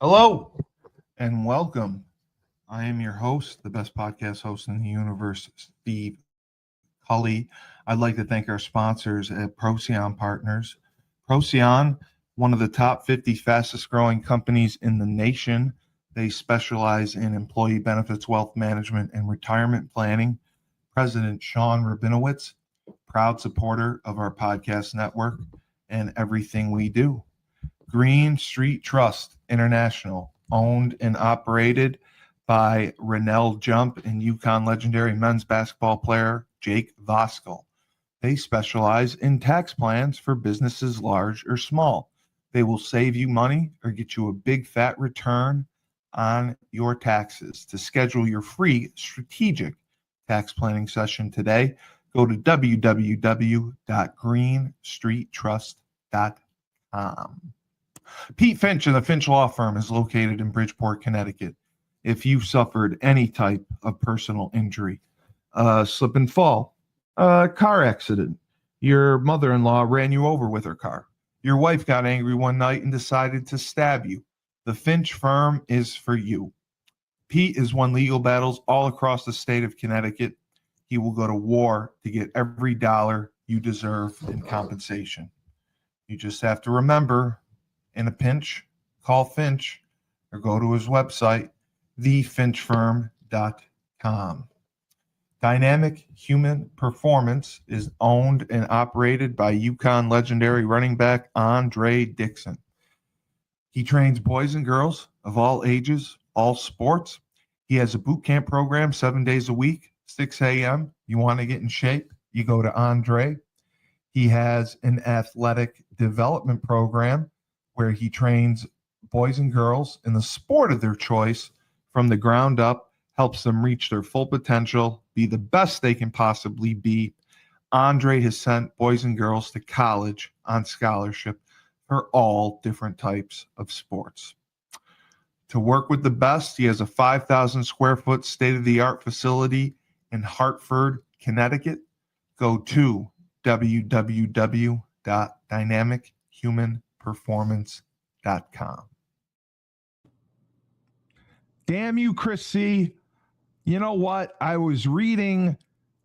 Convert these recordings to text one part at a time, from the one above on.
Hello and welcome. I am your host, the best podcast host in the universe, Steve Cully. I'd like to thank our sponsors at Procyon Partners. Procyon, one of the top 50 fastest growing companies in the nation. They specialize in employee benefits, wealth management, and retirement planning. President Sean Rabinowitz, proud supporter of our podcast network and everything we do. Green Street Trust International, owned and operated by Rennell Jump and UConn legendary men's basketball player Jake Voskuhl. They specialize in tax plans for businesses large or small. They will save you money or get you a big fat return on your taxes. To schedule your free strategic tax planning session today, go to www.greenstreettrust.com. Pete Finch and the Finch Law Firm is located in Bridgeport, Connecticut. If you've suffered any type of personal injury, slip and fall, car accident, your mother-in-law ran you over with her car, your wife got angry one night and decided to stab you, the Finch Firm is for you. Pete has won legal battles all across the state of Connecticut. He will go to war to get every dollar you deserve in compensation. You just have to remember, in a pinch, call Finch or go to his website, thefinchfirm.com. Dynamic Human Performance is owned and operated by UConn legendary running back Andre Dixon. He trains boys and girls of all ages, all sports. He has a boot camp program 7 days a week, 6 a.m. You want to get in shape, you go to Andre. He has an athletic development program where he trains boys and girls in the sport of their choice from the ground up, helps them reach their full potential, be the best they can possibly be. Andre has sent boys and girls to college on scholarship for all different types of sports. To work with the best, he has a 5,000 square foot state-of-the-art facility in Hartford, Connecticut. Go to www.dynamichumanperformance.com. Damn you, Chris C. You know what? I was reading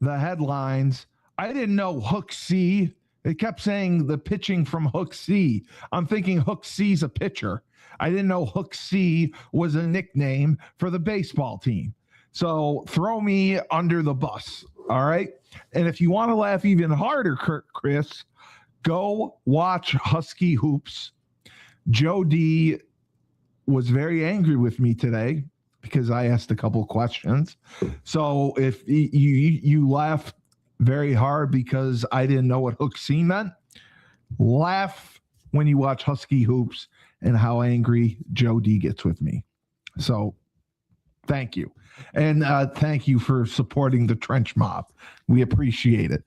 the headlines. I didn't know Hook C. It kept saying the pitching from Hook C. I'm thinking Hook C's a pitcher. I didn't know Hook C was a nickname for the baseball team. So throw me under the bus. All right. And if you want to laugh even harder, Chris, go watch Husky Hoops. Joe D was very angry with me today because I asked a couple questions. So if you laughed very hard because I didn't know what Hook C meant, laugh when you watch Husky Hoops and how angry Joe D gets with me. So thank you. And thank you for supporting the Trench Mob. We appreciate it.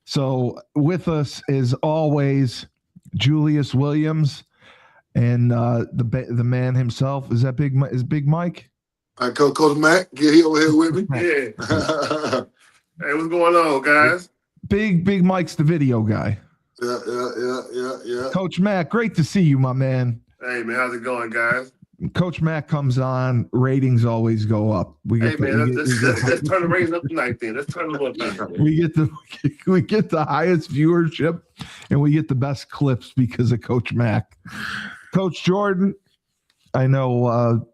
So with us, as always, Julius Williams and the man himself. Is that Big Mike? Coach Mac, get here over here with me. Yeah. Hey, what's going on, guys? Big Mike's the video guy. Yeah. Coach Mac, great to see you, my man. Hey, man, how's it going, guys? Coach Mac comes on, ratings always go up. Let's turn the ratings up tonight. Then let's turn them up tonight. We get the highest viewership, and we get the best clips because of Coach Mac. Coach Jordan, I know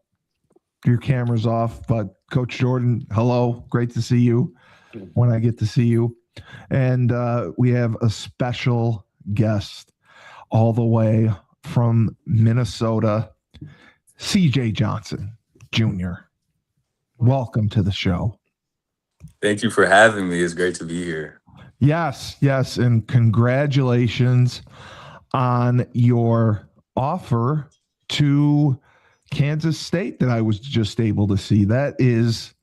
your camera's off, but Coach Jordan, hello, great to see you. When I get to see you, and we have a special guest all the way from Minnesota. CJ Johnson Jr. Welcome to the show. Thank you for having me. It's great to be here. Yes, and congratulations on your offer to Kansas State that I was just able to see. That is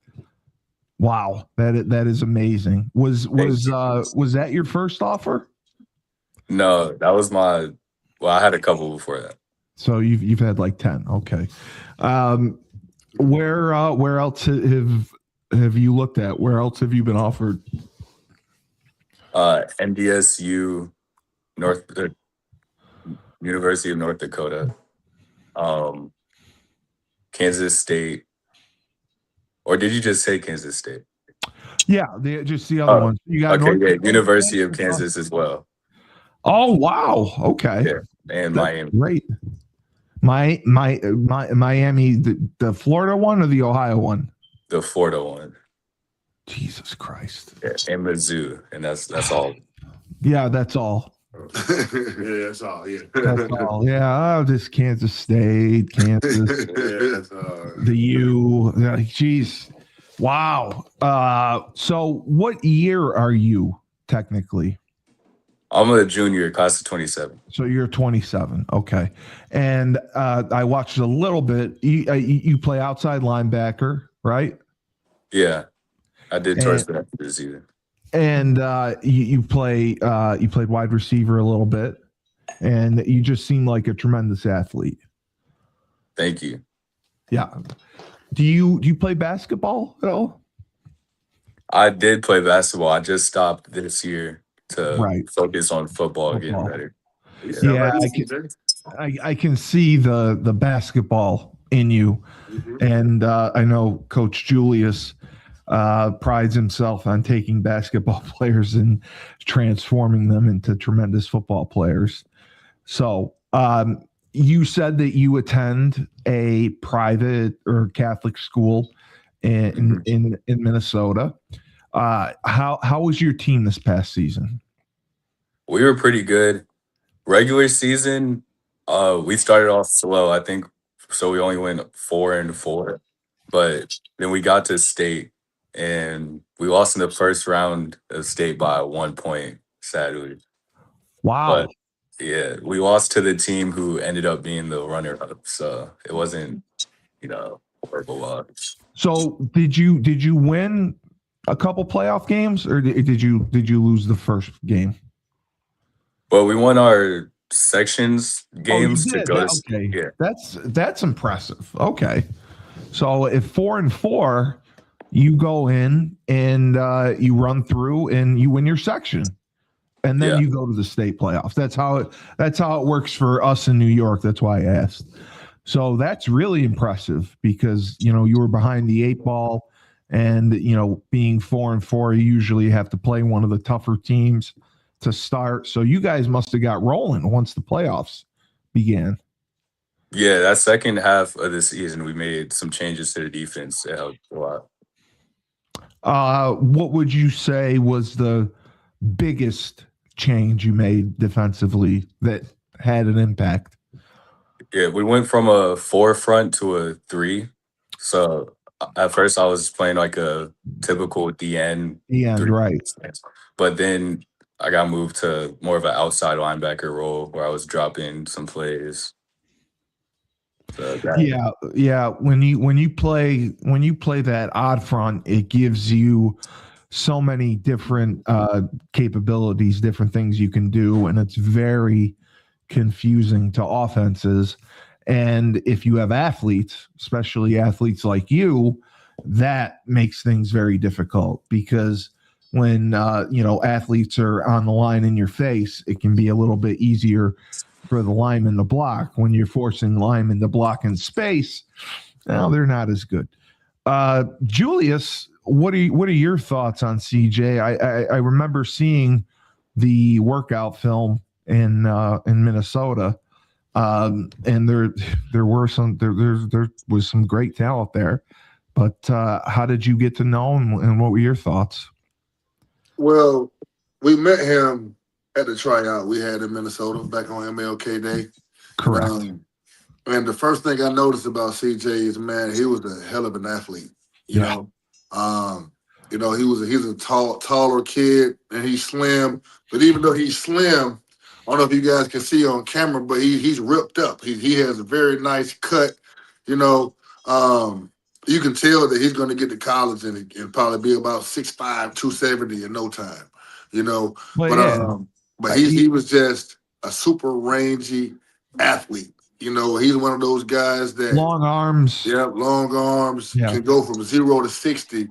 wow. That is amazing. Was that your first offer? No, that was I had a couple before that. So you've had like 10. Okay. Where else have you looked at? Where else have you been offered? NDSU, University of North Dakota. Kansas State. Or did you just say Kansas State? Yeah, just the other ones. You got okay, North yeah, Dakota, University of Kansas as well. Oh wow. Okay. Yeah, and That's Miami. great. Miami, the Florida one or the Ohio one? The Florida one. Jesus Christ. Yeah, and Mizzou, and that's all. Yeah, that's all. Yeah, that's all. Yeah, That's all. Yeah, just Kansas State, Kansas, that's the U. Jeez. Wow. So what year are you technically? I'm a junior, class of 27. So you're 27. Okay. And I watched a little bit. You play outside linebacker, right? Yeah, I did towards the end of the season. And you played wide receiver a little bit, and you just seem like a tremendous athlete. Thank you. Yeah. Do you play basketball at all? I did play basketball. I just stopped this year to focus on football, getting better. Yeah, I can see the basketball in you, and I know Coach Julius prides himself on taking basketball players and transforming them into tremendous football players. So you said that you attend a private or Catholic school in Minnesota. How was your team this past season? We were pretty good. Regular season, we started off slow. I think so. We only went 4-4, but then we got to state and we lost in the first round of state by 1 point. Sadly, wow. But yeah, we lost to the team who ended up being the runner-up. So it wasn't, horrible loss. So did you win a couple playoff games, or did you lose the first game? Well, we won our sections games to go. Okay, yeah. That's impressive. Okay, so if 4-4, you go in and you run through and you win your section, and then you go to the state playoffs. That's how it works for us in New York. That's why I asked. So that's really impressive because you were behind the 8 ball, and being 4-4, you usually have to play one of the tougher teams to start. So you guys must have got rolling once the playoffs began. Yeah, that second half of the season, we made some changes to the defense. It helped a lot. What would you say was the biggest change you made defensively that had an impact? Yeah, we went from a 4 front to a 3. So at first I was playing like a typical DN. Right. But then I got moved to more of an outside linebacker role where I was dropping some plays. So when you play that odd front, it gives you so many different capabilities, different things you can do, and it's very confusing to offenses. And if you have athletes, especially athletes like you, that makes things very difficult because when athletes are on the line in your face, it can be a little bit easier for the lineman to block. When you're forcing linemen to block in space, well, they're not as good. Julius, what are your thoughts on CJ? I remember seeing the workout film in Minnesota, and there was some great talent there. But how did you get to know him, and what were your thoughts? Well, we met him at the tryout we had in Minnesota back on MLK Day. Correct. And the first thing I noticed about CJ is, man, he was a hell of an athlete. You know, he's a taller kid, and he's slim. But even though he's slim, I don't know if you guys can see on camera, but he's ripped up. He has a very nice cut. You can tell that he's going to get to college and probably be about 6'5", 270 in no time. But he was just a super rangy athlete. He's one of those guys that long arms. Yeah, long arms can go from 0 to 60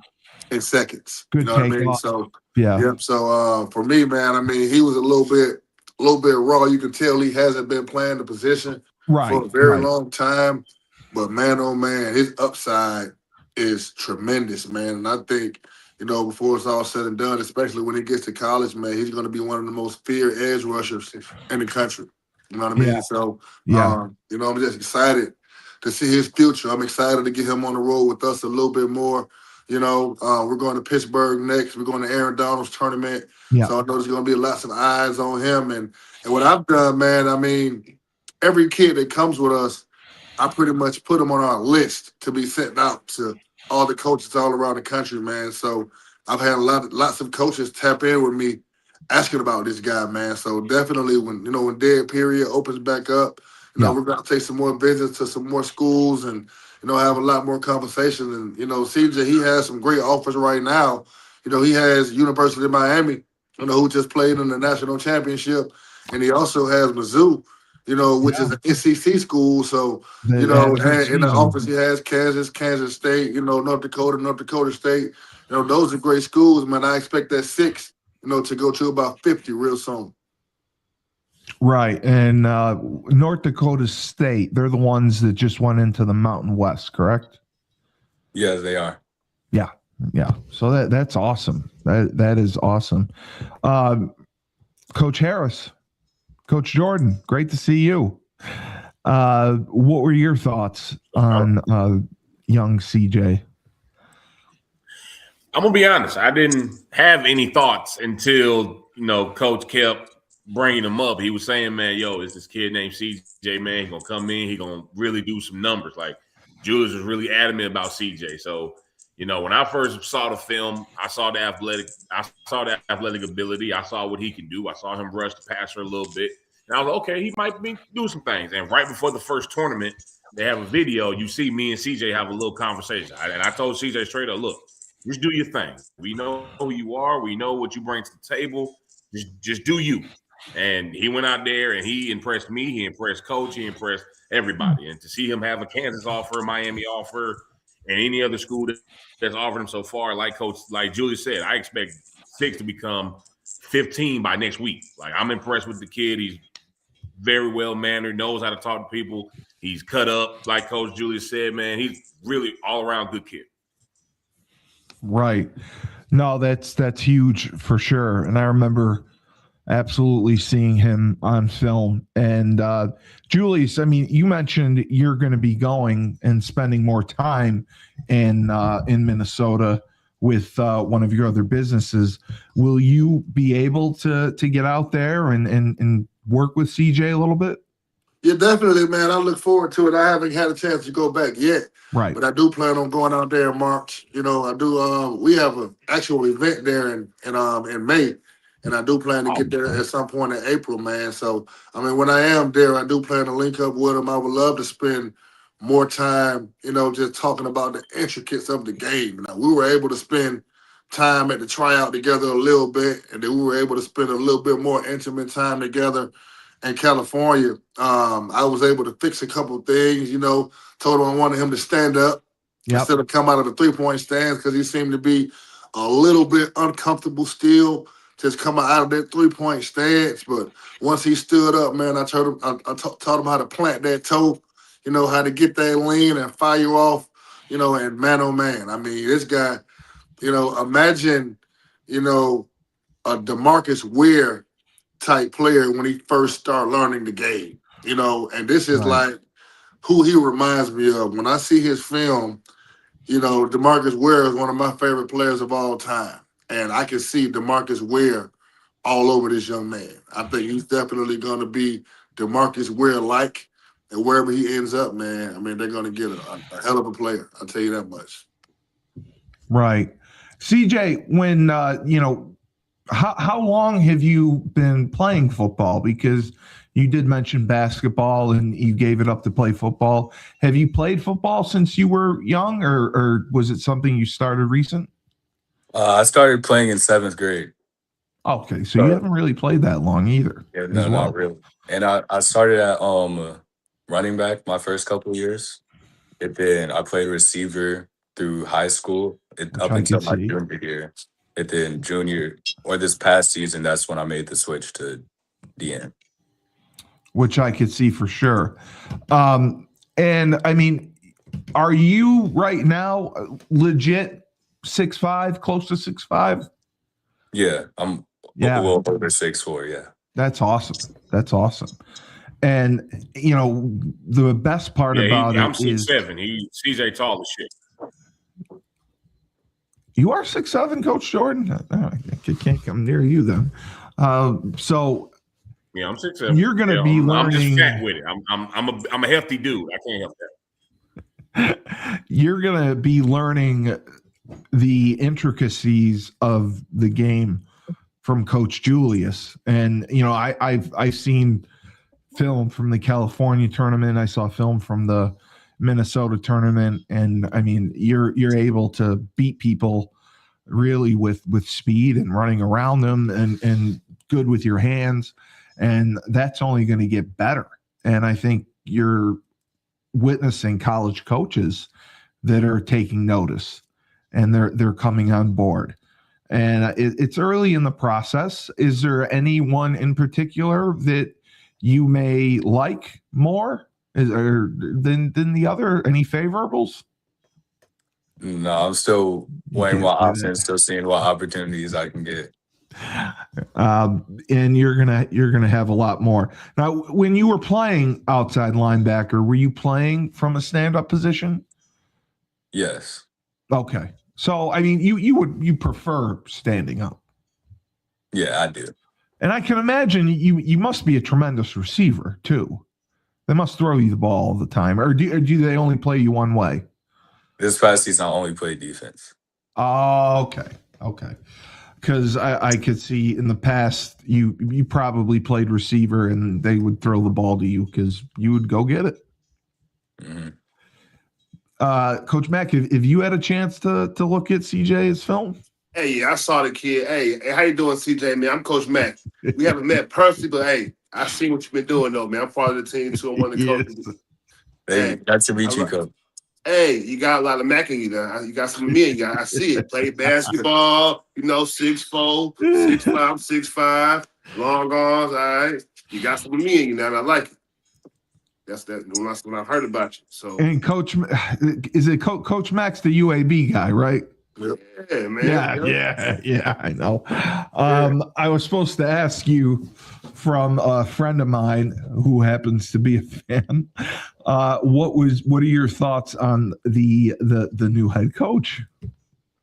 in seconds. Good, you know what I mean? off. So yeah. So for me, man, I mean, he was a little bit raw. You can tell he hasn't been playing the position for a very long time. But man, oh man, his upside is tremendous, man. And I think, before it's all said and done, especially when he gets to college, man, he's going to be one of the most feared edge rushers in the country. You know what I mean? Yeah. So, Yeah. I'm just excited to see his future. I'm excited to get him on the road with us a little bit more. We're going to Pittsburgh next. We're going to Aaron Donald's tournament. Yeah. So I know there's going to be lots of eyes on him. And what I've done, man, I mean, every kid that comes with us, I pretty much put them on our list to be sent out to all the coaches all around the country, man. So I've had lots of coaches tap in with me asking about this guy, man. So definitely when dead period opens back up, we're gonna take some more visits to some more schools and have a lot more conversations. And CJ, he has some great offers right now. He has University of Miami, who just played in the national championship, and he also has Mizzou, which is an SEC school. So and in the office he has Kansas State, North Dakota State. Those are great schools, man. I expect that 6, to go to about 50 real soon. Right. And North Dakota State, they're the ones that just went into the Mountain West, correct? Yeah, they are. Yeah. Yeah. So that's awesome. That is awesome. Coach Harris, Coach Jordan, great to see you. What were your thoughts on young CJ? I'm gonna be honest. I didn't have any thoughts until Coach kept bringing him up. He was saying, "Man, it's this kid named CJ. Man, he's gonna come in. He's gonna really do some numbers." Like Julius was really adamant about CJ. So when I first saw the film, I saw the athletic ability. I saw what he can do. I saw him rush the passer a little bit, and I was like, okay, he might be do some things. And right before the first tournament, they have a video. You see me and CJ have a little conversation, and I told CJ straight up, "Look, just do your thing. We know who you are. We know what you bring to the table. Just do you." And he went out there and he impressed me. He impressed Coach. He impressed everybody. And to see him have a Kansas offer, Miami offer, and any other school that's offered him so far, like Julius said, I expect 6 to become 15 by next week. Like, I'm impressed with the kid. He's very well mannered, knows how to talk to people. He's cut up, like Coach Julius said, man. He's really all around good kid. Right. No, that's huge for sure. And I remember absolutely seeing him on film. And Julius, I mean, you mentioned you're going to be going and spending more time in Minnesota with one of your other businesses. Will you be able to get out there and work with CJ a little bit? Yeah, definitely, man. I look forward to it. I haven't had a chance to go back yet. Right. But I do plan on going out there in March. I do we have an actual event there in May. And I do plan to get there at some point in April, man. So, I mean, when I am there, I do plan to link up with him. I would love to spend more time, just talking about the intricacies of the game. Now, we were able to spend time at the tryout together a little bit, and then we were able to spend a little bit more intimate time together in California. I was able to fix a couple of things, told him I wanted him to stand up instead of come out of the three-point stands because he seemed to be a little bit uncomfortable still, just coming out of that three-point stance. But once he stood up, man, I taught him how to plant that toe, how to get that lean and fire off, and man, oh man. I mean, this guy, imagine, a DeMarcus Ware type player when he first started learning the game, and this is like who he reminds me of. When I see his film, DeMarcus Ware is one of my favorite players of all time. And I can see DeMarcus Ware all over this young man. I think he's definitely going to be DeMarcus Ware-like. And wherever he ends up, man, I mean, they're going to get a hell of a player. I'll tell you that much. Right. CJ, when, how long have you been playing football? Because you did mention basketball and you gave it up to play football. Have you played football since you were young, or was it something you started recent? I started playing in 7th grade. Okay, so you haven't really played that long either. Yeah, no, not really. And I started at running back my first couple of years. And then I played receiver through high school up until my junior year. And then junior, or this past season, that's when I made the switch to DN. Which I could see for sure. And I mean, Are you right now legit 6'5", close to 6'5"? Yeah, I'm a little over 6'4". Yeah, that's awesome. That's awesome. And the best part about I'm it is 6'7". CJ tall as shit. You are 6'7", Coach Jordan. I can't come near you then. So yeah, I'm 6'7". You're going to be learning. I'm just fat with it. I'm a healthy dude. I can't help that. You're going to be learning the intricacies of the game from Coach Julius, and I've seen film from the California tournament. I saw film from the Minnesota tournament, and I mean, you're able to beat people really with speed and running around them, and good with your hands, and that's only going to get better. And I think you're witnessing college coaches that are taking notice, and they're coming on board. And it's early in the process. Is there anyone in particular that you may like more than the other? Any favorables? No, I'm still weighing my options, still seeing what opportunities I can get. And you're gonna have a lot more. Now, when you were playing outside linebacker, were you playing from a stand-up position? Yes. Okay. So, I mean, you prefer standing up. Yeah, I do. And I can imagine you must be a tremendous receiver too. They must throw you the ball all the time, or do they only play you one way? This past season, I only played defense. Oh, okay. Because I could see in the past you probably played receiver, and they would throw the ball to you because you would go get it. Mm-hmm. Coach Mack, if you had a chance to look at CJ's film. Hey, yeah, I saw the kid. Hey, how you doing, CJ, man? I'm Coach Mack. We haven't met personally, but hey, I seen what you've been doing, though, man. I'm part of the team, too. I'm one of the coaches. Hey, nice to meet you, Coach. Hey, you got a lot of Mac in you now. You got some of me in you. I see it. Play basketball, 6'4", 6'5", 6'5", long arms, all right. You got some of me in you now, and I like it. That's when I heard about you. So, and Coach, is it Coach Max, the UAB guy, right? Yeah, man. Yeah, I know. I was supposed to ask you from a friend of mine who happens to be a fan. What are your thoughts on the new head coach?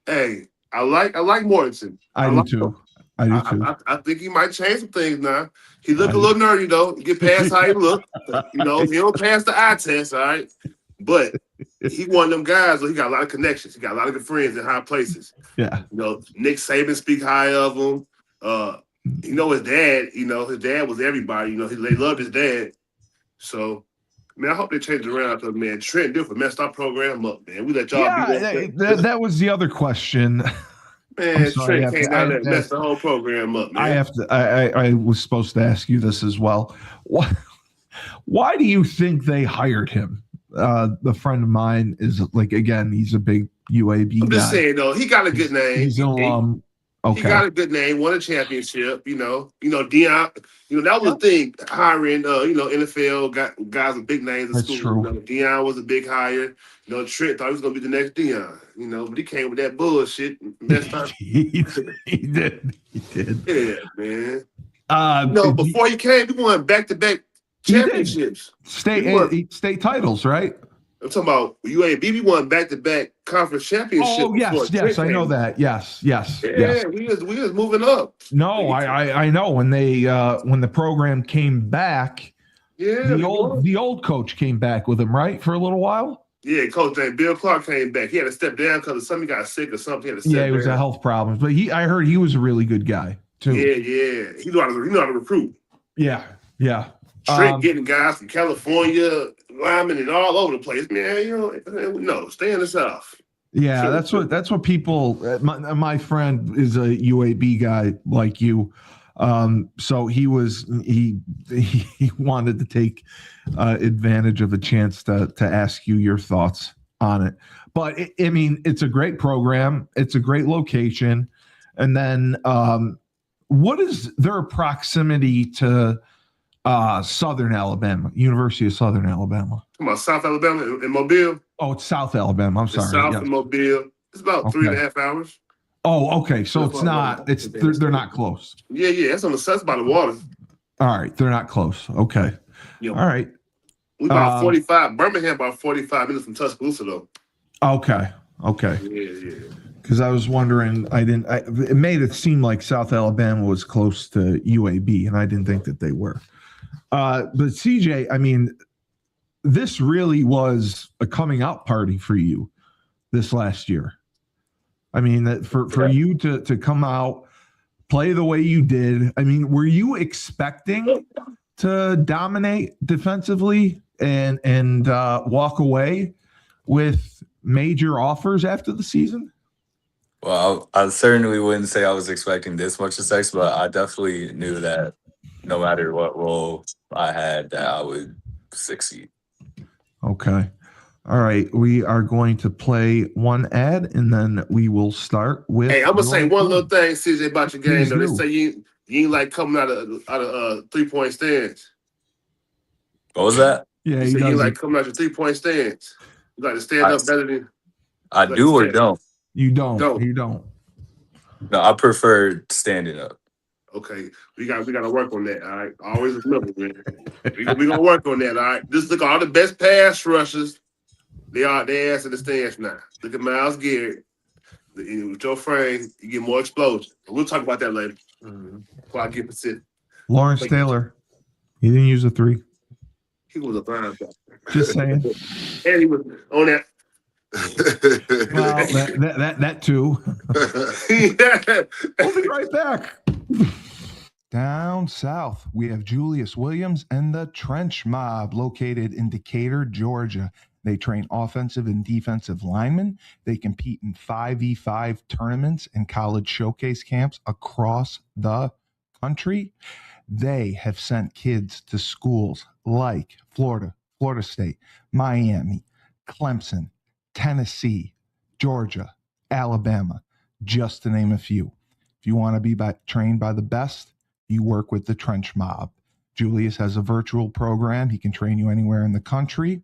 Hey, I like Mortensen. I do too. I think he might change some things now. He look a little nerdy though. Get past how he look. He don't pass the eye test, all right. But he one of them guys. He got a lot of connections. He got a lot of good friends in high places. Yeah. Nick Saban speak high of him. His dad. His dad was everybody. They loved his dad. So, man, I hope they change it around because, man, Trent Dilfer messed our program up, man. We let y'all be that was the other question. Man, Trent came down there and messed the whole program up, man. I was supposed to ask you this as well. Why do you think they hired him? A friend of mine is he's a big UAB guy. I'm just saying, though, he got a good name. He's an alum. Okay. He got a good name, won a championship, Deion, that was the thing, hiring, NFL guys with big names in That's school. True. Deion was a big hire. Trent thought he was going to be the next Deion, but he came with that bullshit. Messed up. He did. Yeah, man. Before he came, he won back-to-back championships. State titles, right? I'm talking about UAB. We won back-to-back conference championships. Oh, yes, I know that. Yes. Yeah, we was moving up. No, I know when the program came back. Yeah, the old coach came back with him, right, for a little while. Yeah, coach named Bill Clark came back. He had to step down because somebody got sick or something. He was a health problem, but I heard he was a really good guy too. Yeah. He know how to recruit. Yeah. Trent getting guys from California, linemen, and all over the place, man. Stay in the South. Yeah, that's what people. My friend is a UAB guy like you, so he wanted to take advantage of a chance to ask you your thoughts on it. But it's a great program. It's a great location, and then what is their proximity to? Southern Alabama, University of Southern Alabama. Come on, South Alabama in Mobile? Oh, it's South Alabama. I'm It's sorry. south Yes. of Mobile. It's about 3.5 hours. Oh, okay. So it's not. They're not close. Yeah. That's by the water. All right, they're not close. Okay. Yeah. All right. We about 45. Birmingham about 45 minutes from Tuscaloosa though. Okay. Yeah. Because I was wondering, it made it seem like South Alabama was close to UAB, and I didn't think that they were. But CJ, I mean, this really was a coming out party for you this last year. I mean, for you to come out, play the way you did. I mean, were you expecting to dominate defensively and walk away with major offers after the season? Well, I certainly wouldn't say I was expecting this much success, but I definitely knew that no matter what role I had, that I would succeed. Okay. All right. We are going to play one ad, and then we will start with. Hey, I'm gonna say one little thing, CJ, about your game. Please Though. They do. say you ain't like coming out of 3-point stands. What was that? Yeah, You he say you does. like coming out your 3-point stands. You like to stand up better than. I do or don't? You don't. Don't. You don't. No, I prefer standing up. Okay, we got to work on that. All right, always remember, man. We gonna work on that. All right, just look at all the best pass rushers. They ass in the stands now. Look at Myles Garrett. With your frame, you get more explosion. We'll talk about that later. Before I get Pacific. Lawrence Taylor. He didn't use a 3. He was a linebacker. Just saying. And he was on that. Well, that too. We'll be right back. Down south, we have Julius Williams and the Trench Mob, located in Decatur, Georgia. They train offensive and defensive linemen. They compete in 5v5 tournaments and college showcase camps across the country. They have sent kids to schools like Florida State, Miami, Clemson, Tennessee, Georgia, Alabama, just to name a few. If you want to be trained by the best, you work with the Trench Mob. Julius has a virtual program. He can train you anywhere in the country,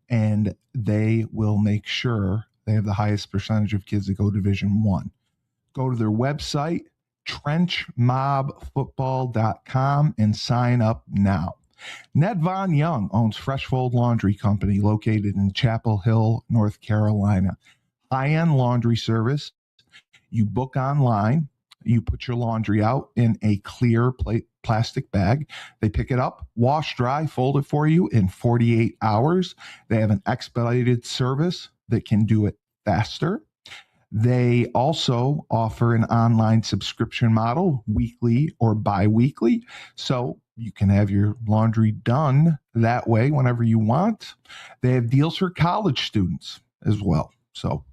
and they will make sure they have the highest percentage of kids that go Division I. Go to their website, trenchmobfootball.com, and sign up now. Ned Von Young owns Fresh Fold Laundry Company, located in Chapel Hill, North Carolina. High-end laundry service. You book online. You put your laundry out in a clear plastic bag. They pick it up, wash, dry, fold it for you in 48 hours. They have an expedited service that can do it faster. They also offer an online subscription model, weekly or bi-weekly. So you can have your laundry done that way whenever you want. They have deals for college students as well. So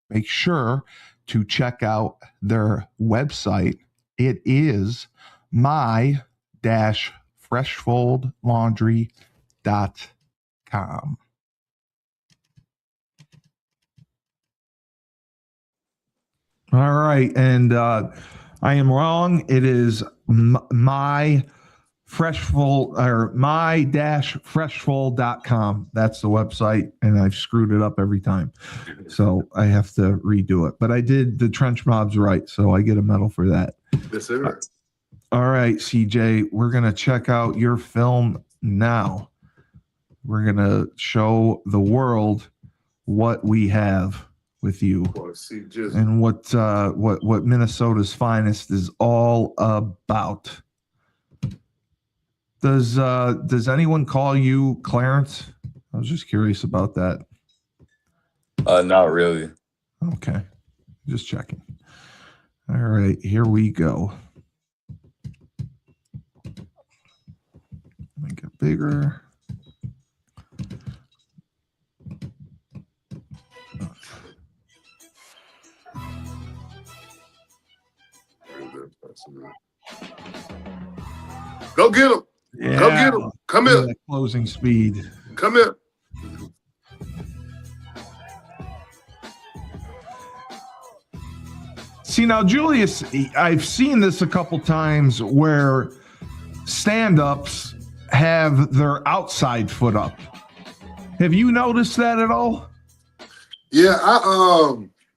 make sure to check out their website. It is my-freshfoldlaundry.com. All right. And I am wrong. It is my-freshfold.com. That's the website, and I've screwed it up every time. So I have to redo it. But I did the Trench Mobs right, so I get a medal for that. Yes, sir. All right, CJ, we're going to check out your film now. We're going to show the world what we have with you and what Minnesota's finest is all about. Does anyone call you Clarence? I was just curious about that. Not really. Okay. Just checking. All right, here we go. Make it bigger. Go get him. Yeah. Go get him. Come here. Closing speed. Come here. See, now, Julius, I've seen this a couple times where stand-ups have their outside foot up. Have you noticed that at all? Yeah,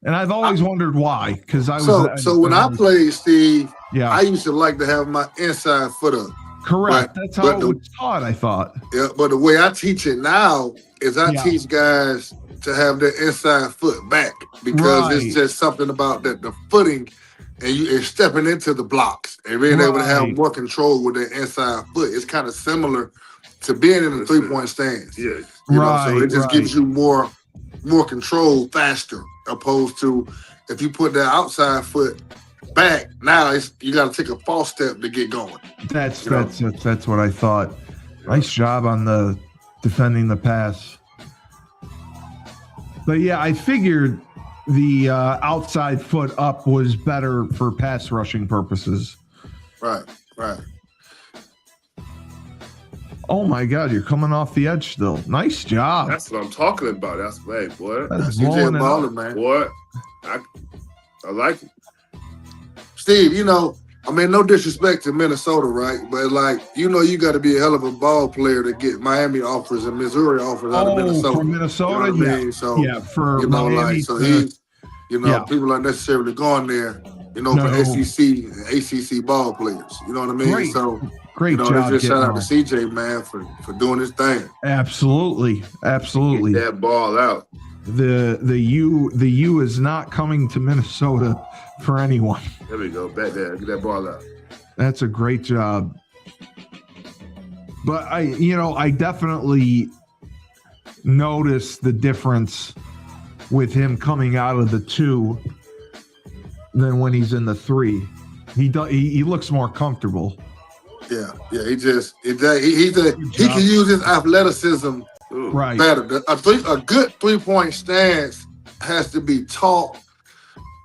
And I've always wondered why, because I so was so when I played, Steve, yeah, I used to like to have my inside foot up. correct. That's how it was taught, I thought. Yeah, but the way I teach it now is I Yeah. teach guys to have their inside foot back because it's just something about the footing and stepping into the blocks and being able to have more control with their inside foot. It's kind of similar to being in the 3-point stance. Yeah. You know, so it just gives you more control faster, opposed to if you put that outside foot back, now you got to take a false step to get going. That's what I thought. Nice job on the defending the pass. But yeah, I figured the outside foot up was better for pass rushing purposes. Right. Oh my God, you're coming off the edge still. Nice job. That's what I'm talking about. That's right, boy. That's CJ Baller, man. Boy, I like it. Steve, you know, I mean, no disrespect to Minnesota, right? But like, you know, you got to be a hell of a ball player to get Miami offers and Missouri offers out of Minnesota. From Minnesota, you know what I mean? So yeah, for you know, Miami, like, so he's, you know, people aren't necessarily going there, you know, for SEC and ACC ball players. You know what I mean? Great. So, great you know, job. just shout out to CJ, man, for doing his thing. Absolutely. Get that ball out. The U is not coming to Minnesota for anyone. There we go. Back there. Get that ball out. That's a great job. But I definitely noticed the difference with him coming out of the 2 than when he's in the 3. He looks more comfortable. Yeah. He can use his athleticism better. A good 3-point stance has to be taught,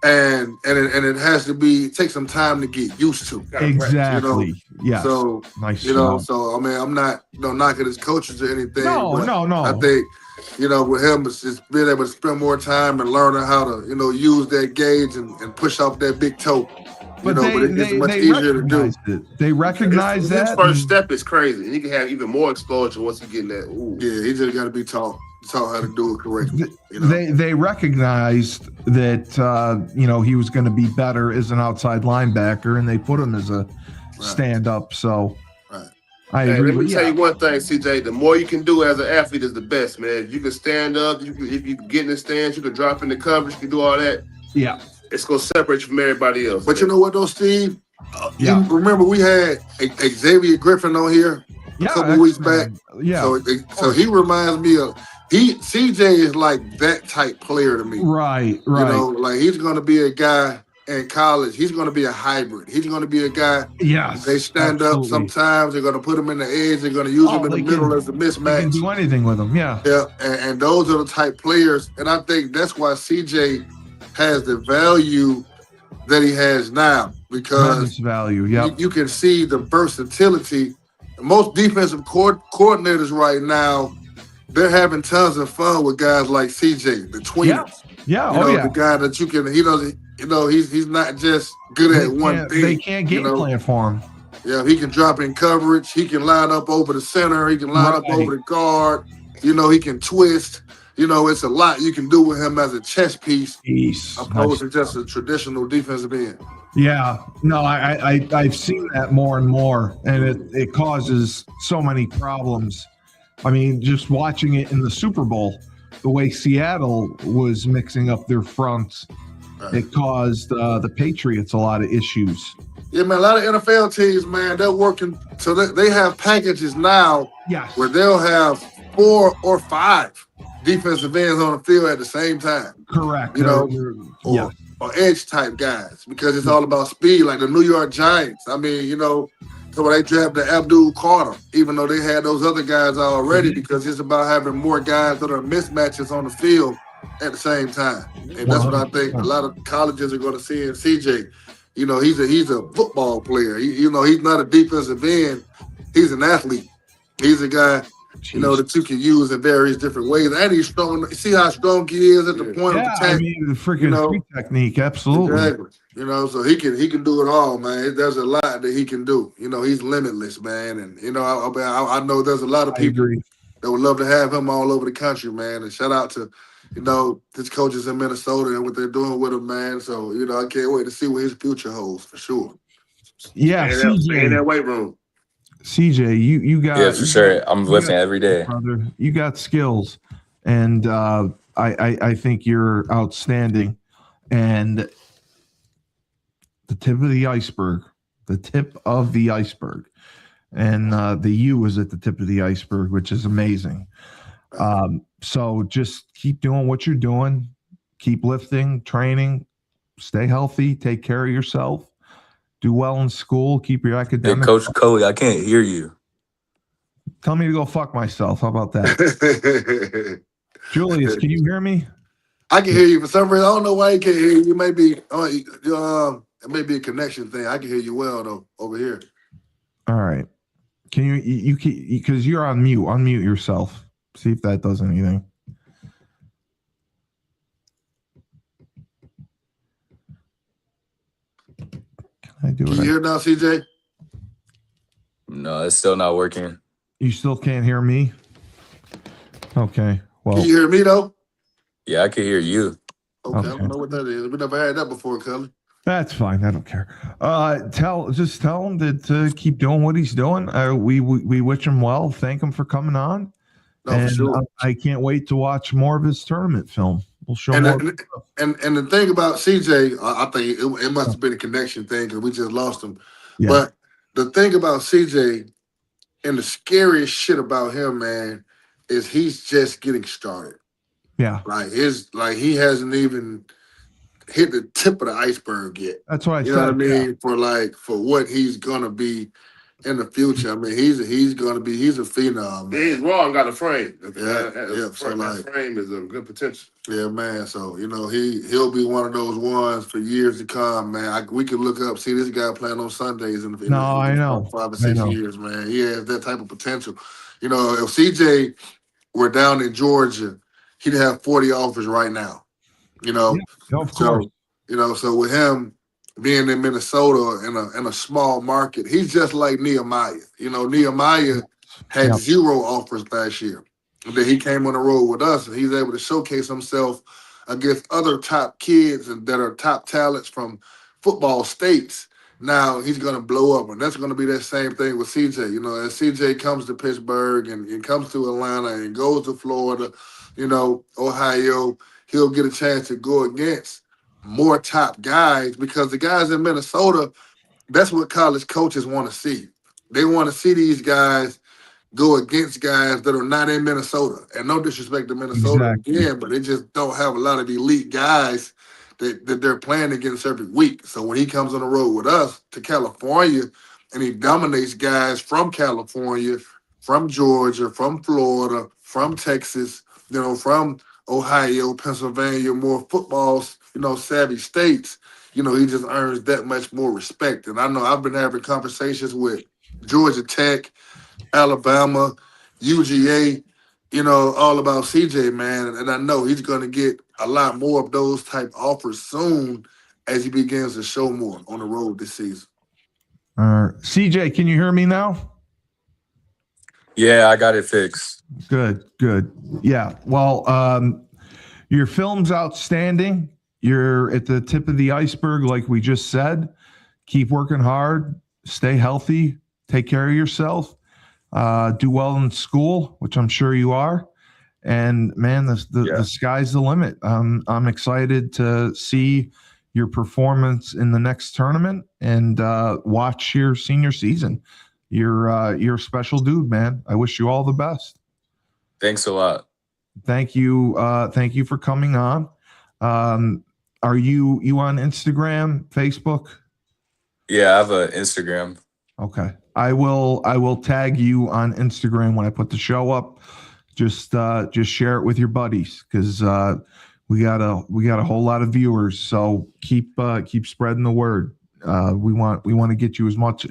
and it has to take some time to get used to. Exactly. You know? Yeah. So nice. You know. So I mean, I'm not knocking his coaches or anything. No. I think with him, it's just being able to spend more time and learning how to use that gauge and push off that big toe. But it's much easier to do. They recognize that. His first step is crazy. He can have even more explosion once he get that. Ooh. Yeah, he just got to be taught how to do it correctly. They recognized that he was going to be better as an outside linebacker, and they put him as a stand-up. So I agree. Let me tell you one thing, CJ. The more you can do as an athlete is the best, man. You can stand up. If you get in the stands, you can drop in the coverage. You can do all that. Yeah. It's going to separate you from everybody else. But you know what, though, Steve? You remember we had Xavier Griffin on here a couple weeks back? Yeah. So he reminds me of CJ is like that type player to me. Right. You know, like he's going to be a guy in college. He's going to be a hybrid. He's going to be a guy. Yes. They stand up sometimes. They're going to put him in the edge. They're going to use him in the middle as a mismatch. They can do anything with him. Yeah. Yeah. And those are the type players. And I think that's why CJ has the value that he has now, because you can see the versatility. Most defensive coordinators right now, they're having tons of fun with guys like CJ, the tweeners. The guy that you can, he's not just good at one thing. They can't game plan for him. Yeah, he can drop in coverage. He can line up over the center. He can line up over the guard. He can twist. It's a lot you can do with him as a chess piece, opposed to just a traditional defensive end. Yeah, no, I've seen that more and more, and it causes so many problems. I mean, just watching it in the Super Bowl, the way Seattle was mixing up their fronts, it caused the Patriots a lot of issues. Yeah, man, a lot of NFL teams, man, they're working. So they have packages now where they'll have 4 or 5 defensive ends on the field at the same time. Correct. Or edge type guys, because it's all about speed, like the New York Giants. I mean, so when they drafted Abdul Carter, even though they had those other guys already, because it's about having more guys that are mismatches on the field at the same time. And that's what I think a lot of colleges are going to see in CJ. He's a football player. He's not a defensive end. He's an athlete. He's a guy that you can use in various different ways. And he's strong. See how strong he is at the point of attack. I mean, the freaking street technique, absolutely. Exactly. So he can do it all, man. There's a lot that he can do. He's limitless, man. And I know there's a lot of people that would love to have him all over the country, man. And shout out to, his coaches in Minnesota and what they're doing with him, man. So, I can't wait to see what his future holds for sure. Yeah, Stay in that weight room. CJ, you got Yeah, for sure. I'm lifting every day. Brother. You got skills, and I think you're outstanding. And the tip of the iceberg, and the U is at the tip of the iceberg, which is amazing. So just keep doing what you're doing, keep lifting, training, stay healthy, take care of yourself. Do well in school. Keep your academics. Hey, Coach Coley, I can't hear you. Tell me to go fuck myself. How about that? Julius, can you hear me? I can hear you. For some reason, I don't know why you can't hear you. It may be a connection thing. I can hear you well, though, over here. All right. Can you because you're on mute. Unmute yourself. See if that does anything. I do Can you hear now, CJ? No, it's still not working. You still can't hear me? Okay. Well, Can you hear me, though? Yeah, I can hear you. Okay. I don't know what that is. We never had that before, Cully. that's fine. I don't care. Just tell him to keep doing what he's doing. We wish him well. Thank him for coming on. No, and for sure. I can't wait to watch more of his tournament film. We'll show And more. the thing about CJ, I think it must have been a connection thing because we just lost him. Yeah. But the thing about CJ and the scariest shit about him, man, is he's just getting started. Yeah. He hasn't even hit the tip of the iceberg yet. That's what I said. You know what I mean? Yeah. For what he's gonna be in the future. I mean, he's a phenom. Yeah, he's raw and got a frame. So that frame is a good potential. Yeah, man. So he'll be one of those ones for years to come, man. We could look up, see this guy playing on Sundays in I know 5 or 6 years, man. He has that type of potential. If CJ were down in Georgia, he'd have 40 offers right now. Yeah, of course. So with him being in Minnesota in a small market, he's just like Nehemiah. Nehemiah had 0 offers last year. And then he came on the road with us, and he's able to showcase himself against other top kids and that are top talents from football states. Now he's going to blow up, and that's going to be that same thing with CJ. As CJ comes to Pittsburgh and comes to Atlanta and goes to Florida, Ohio, he'll get a chance to go against more top guys because the guys in Minnesota, that's what college coaches want to see. They want to see these guys go against guys that are not in Minnesota. And no disrespect to Minnesota again, but they just don't have a lot of elite guys that they're playing against every week. So when he comes on the road with us to California and he dominates guys from California, from Georgia, from Florida, from Texas, from Ohio, Pennsylvania, more football, savvy states, he just earns that much more respect. And I know I've been having conversations with Georgia Tech, Alabama, UGA, all about CJ, man. And I know he's going to get a lot more of those type offers soon as he begins to show more on the road this season. CJ, can you hear me now? Yeah, I got it fixed. Good. Yeah. Well, your film's outstanding. You're at the tip of the iceberg, like we just said. Keep working hard. Stay healthy. Take care of yourself. Do well in school, which I'm sure you are. And man, the sky's the limit. I'm excited to see your performance in the next tournament and watch your senior season. You're a special dude, man. I wish you all the best. Thanks a lot. Thank you. Thank you for coming on. Are you on Instagram, Facebook? Yeah, I have an Instagram. Okay. I will tag you on Instagram when I put the show up. Just share it with your buddies because we got a whole lot of viewers. So keep spreading the word. We want to get you as much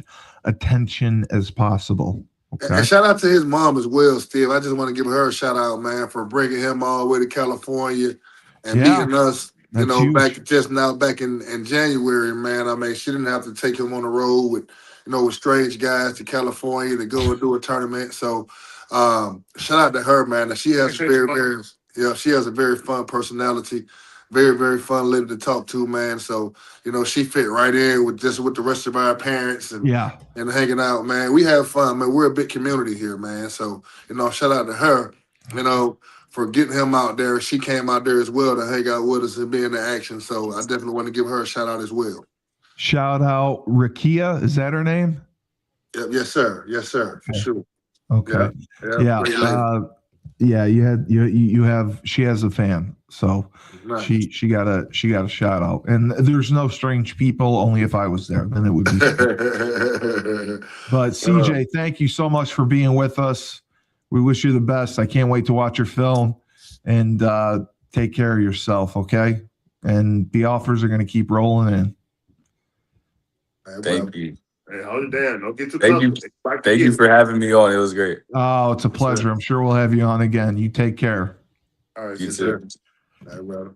attention as possible. Okay. And shout out to his mom as well, Steve. I just want to give her a shout out, man, for bringing him all the way to California and meeting us. Back in January, man. I mean, she didn't have to take him on the road with strange guys to California to go and do a tournament. So Shout out to her, man. She has she has a very fun personality, very, very fun lady to talk to, man. So, she fit right in with the rest of our parents and hanging out, man. We have fun, man. We're a big community here, man. So, shout out to her, for getting him out there. She came out there as well to hang out with us and be in the action. So I definitely want to give her a shout out as well. Shout out Rakia. Is that her name? Yep. Yes, sir. Yes, sir. For sure. Okay. Yeah. She has a fan. So nice. she got a shout out. And there's no strange people, only if I was there, then it would be. But CJ, thank you so much for being with us. We wish you the best. I can't wait to watch your film, and take care of yourself, okay? And the offers are going to keep rolling in. Thank you. Hey, hold it down. Don't get too close. Thank you for having me on. It was great. Oh, it's a pleasure. I'm sure we'll have you on again. You take care. All right, you too. All right, brother.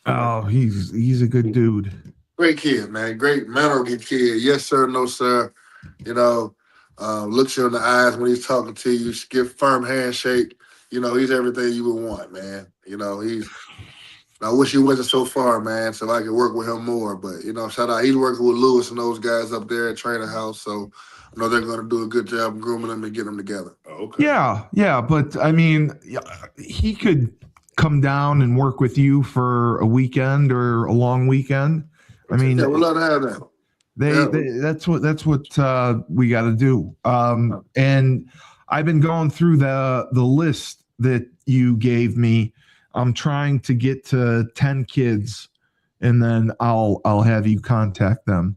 Oh, he's a good dude. Great kid, man. Great mannered kid. Yes, sir. No, sir. Looks you in the eyes when he's talking to you. Give firm handshake. He's everything you would want, man. I wish he wasn't so far, man, so I could work with him more. But, shout out. He's working with Lewis and those guys up there at Trainer House. So I know they're going to do a good job grooming them and get them together. Okay. Yeah. But, I mean, he could come down and work with you for a weekend or a long weekend. I mean, yeah, we'd love to have that. That's what we got to do. And I've been going through the list that you gave me. I'm trying to get to 10 kids, and then I'll have you contact them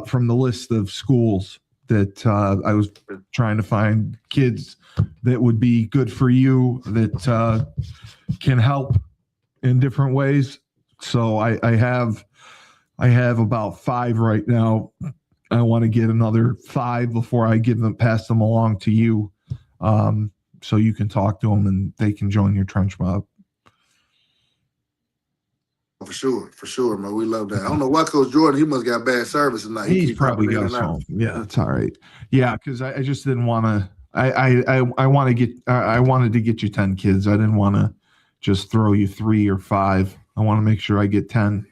from the list of schools that I was trying to find kids that would be good for you, that can help in different ways. So I have about 5 right now. I want to get another 5 before I pass them along to you, so you can talk to them and they can join your trench mob. For sure, man. We love that. I don't know why Coach Jordan, he must got bad service tonight. He's probably got some. Yeah, that's all right. Yeah, because I just didn't want to. I wanted to get you 10 kids. I didn't want to just throw you 3 or 5. I want to make sure I get 10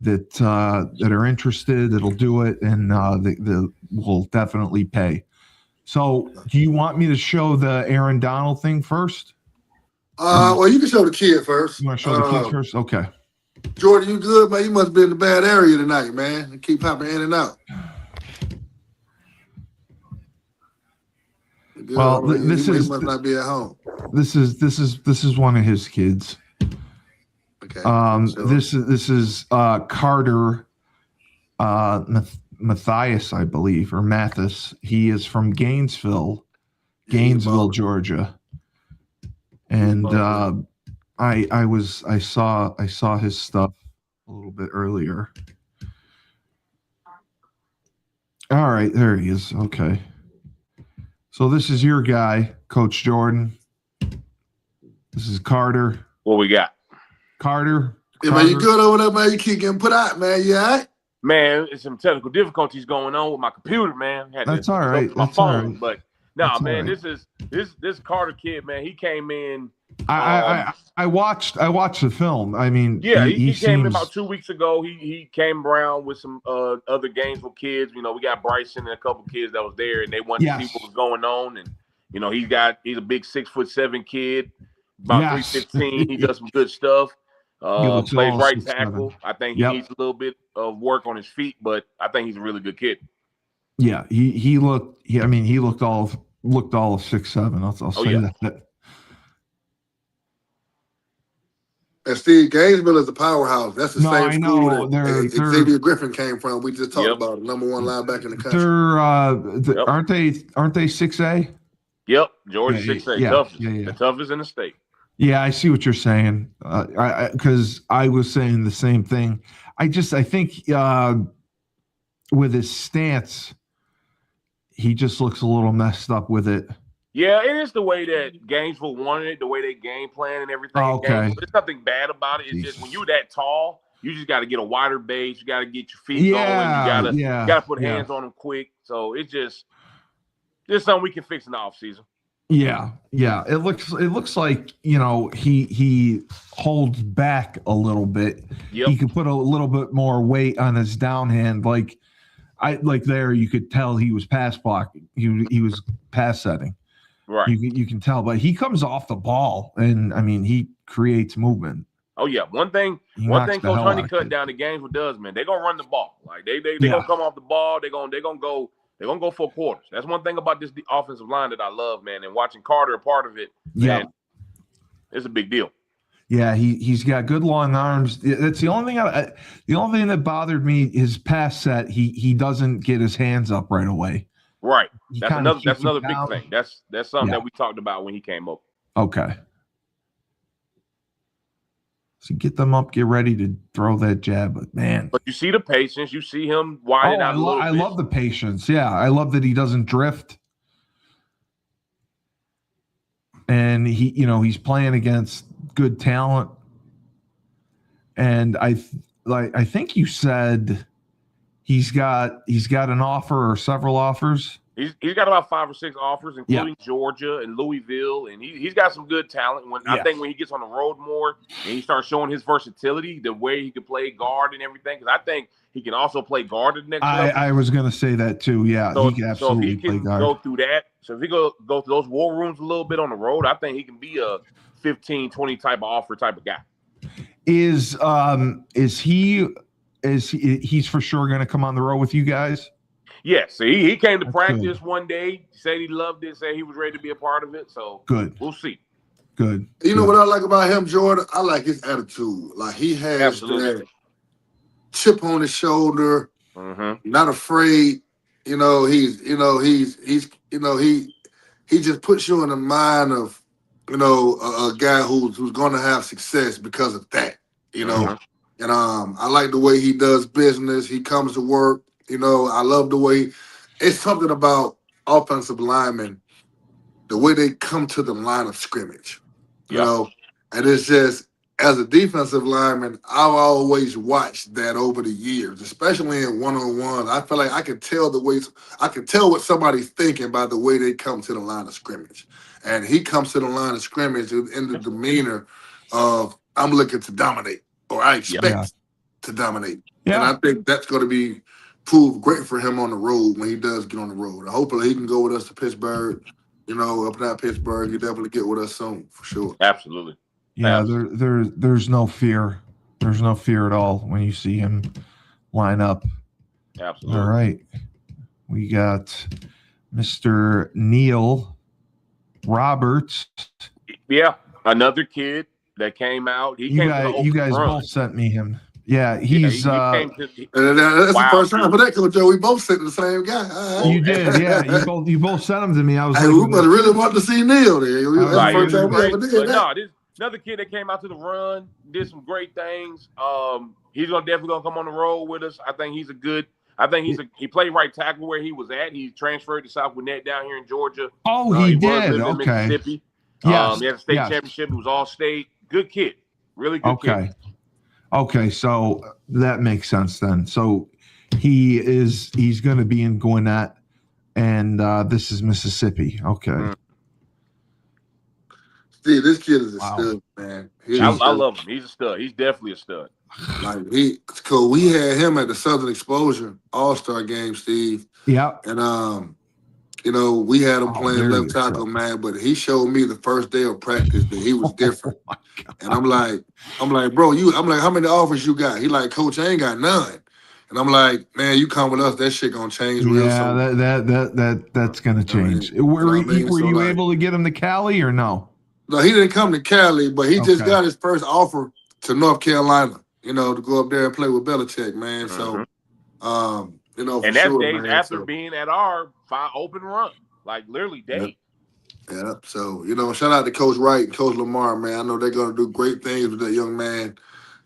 that are interested, that'll do it, and that will definitely pay. So, do you want me to show the Aaron Donald thing first? Well, you can show the kid first. You want to show the kid first? Okay. Jordan, you good, man? You must be in the bad area tonight, man. Keep popping in and out. Well, this must not be at home. This is one of his kids. Okay. This is Carter Mathis, I believe, or Mathis. He is from Gainesville, Georgia, and I saw his stuff a little bit earlier. All right, there he is. Okay. So this is your guy, Coach Jordan. This is Carter. What we got? Carter. Yeah, man, you good over there, man? You keep getting put out, man. You all right? Man, it's some technical difficulties going on with my computer, man. That's all right. My That's phone, all right. But no, man, right. this Carter kid, man. He came in. I watched the film. I mean, yeah, he came in about 2 weeks ago. He came around with some other Gainesville kids. We got Bryson and a couple kids that was there, and they wanted to see what was going on. And he's a big 6'7" kid, about 315. He does some good stuff. Plays right tackle. I think he needs a little bit of work on his feet, but I think he's a really good kid. Yeah, he looked all of 6'7". I'll say that. And Steve, Gainesville is a powerhouse. That's the same school that Xavier Griffin came from. We just talked about it. Number 1 linebacker in the country. Aren't they 6A? Yep, Georgia 6A. Toughest. The toughest in the state. Yeah, I see what you're saying. Because I was saying the same thing. I think with his stance, he just looks a little messed up with it. Yeah, it is the way that Gainesville wanted it, the way they game plan and everything. Okay. There's nothing bad about it. It's just when you're that tall, you just got to get a wider base. You got to get your feet going. You got to put hands on them quick. So it's just something we can fix in the offseason. Yeah. It looks like, he holds back a little bit. Yep. He could put a little bit more weight on his downhand. There you could tell he was pass blocking. He was pass setting. Right. You can tell, but he comes off the ball and he creates movement. Oh yeah. One thing Coach Honeycutt down in Gainesville does, man, they're gonna run the ball. Like they gonna come off the ball, they're gonna go for quarters. That's one thing about the offensive line that I love, man. And watching Carter a part of it, man, it's a big deal. Yeah, he's got good long arms. That's the only thing that bothered me. His pass set, he doesn't get his hands up right away. Right. That's another big thing. That's something that we talked about when he came up. Okay. So get them up, get ready to throw that jab, but you see the patience. You see him widen out a little bit. I love the patience. Yeah, I love that he doesn't drift. And he's playing against good talent. And I think you said he's got an offer or several offers. He's got about 5 or 6 offers, including Georgia and Louisville, and he's got some good talent. I think when he gets on the road more and he starts showing his versatility, the way he can play guard and everything, because I think he can also play guard at the next level. I was going to say that too. Yeah, so, he can absolutely play guard. Go through that. So if he go through those war rooms a little bit on the road, I think he can be a 15, 20 type of offer type of guy. Is he's for sure going to come on the road with you guys? Yes, he came to practice one day, said he loved it, said he was ready to be a part of it. So good. We'll see. Good. You know what I like about him, Jordan? I like his attitude. Like he has that chip on his shoulder, not afraid. He just puts you in the mind of, a guy who's going to have success because of that. And I like the way he does business. He comes to work. I love the way it's something about offensive linemen, the way they come to the line of scrimmage, and it's just, as a defensive lineman, I've always watched that over the years, especially in one-on-one. I feel like I can tell what somebody's thinking by the way they come to the line of scrimmage. And he comes to the line of scrimmage in the demeanor of, I'm looking to dominate, or I expect to dominate. Yeah. And I think that's going to prove great for him on the road when he does get on the road. And hopefully he can go with us to Pittsburgh, up in Pittsburgh. He definitely get with us soon, for sure. Absolutely. Yeah, there's no fear. There's no fear at all when you see him line up. Absolutely. All right. We got Mr. Neal Roberts. Yeah, another kid that came out. You guys both sent me him. Yeah, he's. That's the first time for that, Coach Joe. We both sent the same guy. You did, yeah. You both sent him to me. I was. Hey, we really want to see Neal there. That's the first time we ever did that. This another kid that came out to the run, did some great things. He's definitely gonna come on the road with us. I think he played right tackle where he was at. He transferred to South Gwinnett down here in Georgia. Oh, he did. Okay. Mississippi. Yes. He had a state championship. He was all state. Good kid. Really good kid. Okay, so that makes sense then. So he's going to be in Gwinnett, and this is Mississippi. Okay. Steve, this kid is a stud, man. I love him. He's a stud. He's definitely a stud. We had him at the Southern Exposure All-Star game, Steve. Yeah. And we had him playing left tackle, man, but he showed me the first day of practice that he was different. And I'm like, bro, how many offers you got? He like, Coach, I ain't got none. And I'm like, man, you come with us, that shit gonna change real soon. That's gonna change. Were you able to get him to Cali or no? No, he didn't come to Cali, but he just got his first offer to North Carolina, to go up there and play with Belichick, man. So and that's days after being at our open run, like literally days. Yeah. So, shout out to Coach Wright and Coach Lamar, man. I know they're going to do great things with that young man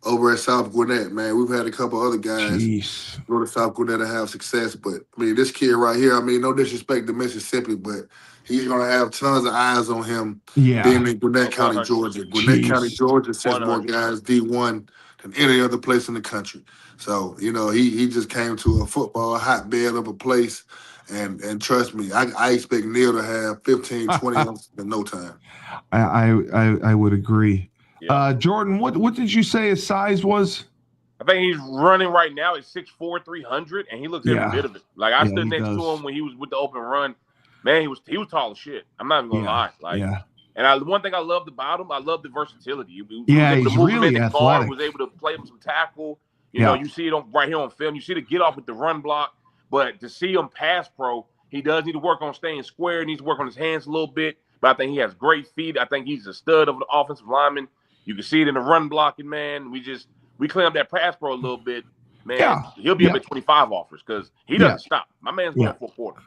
over at South Gwinnett, man. We've had a couple other guys go to South Gwinnett and have success. But, this kid right here, no disrespect to Mississippi, but he's going to have tons of eyes on him being in Gwinnett County, Georgia. Gwinnett County, Georgia sends more guys D1 than any other place in the country. So, he just came to a football hotbed of a place. And trust me, I expect Neal to have 15, 20 in no time. I would agree. Yeah. Jordan, what did you say his size was? I think he's running right now at 6'4", 300, and he looks every bit of it. Like I stood next to him when he was with the open run. Man, he was tall as shit. I'm not even gonna lie. Like, and one thing I loved about him, I love the versatility. He was able to move really him in the athletic. guard, was able to play him some tackle. You know, you see it right here on film. You see the get off with the run block, but to see him pass pro, he does need to work on staying square. He needs to work on his hands a little bit. But I think he has great feet. I think he's a stud of the offensive lineman. You can see it in the run blocking, man. We clean up that pass pro a little bit, man. He'll be up at 25 offers because he doesn't stop. My man's going for a quarter.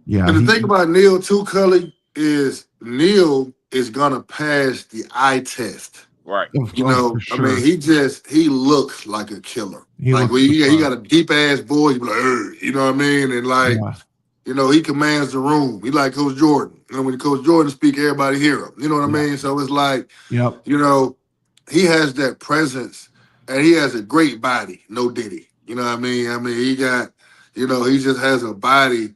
Yeah. And the thing about Neal too, Cully, is Neal is gonna pass the eye test. Right. You know, sure. I mean, he looks like a killer. He got a deep ass voice, like, you know what I mean? And like, you know, he commands the room. He like Coach Jordan. You know, when Coach Jordan speak, everybody hear him. You know what I mean? So it's like, you know, he has that presence and he has a great body, no diddy. You know what I mean? I mean, he got, you know, he just has a body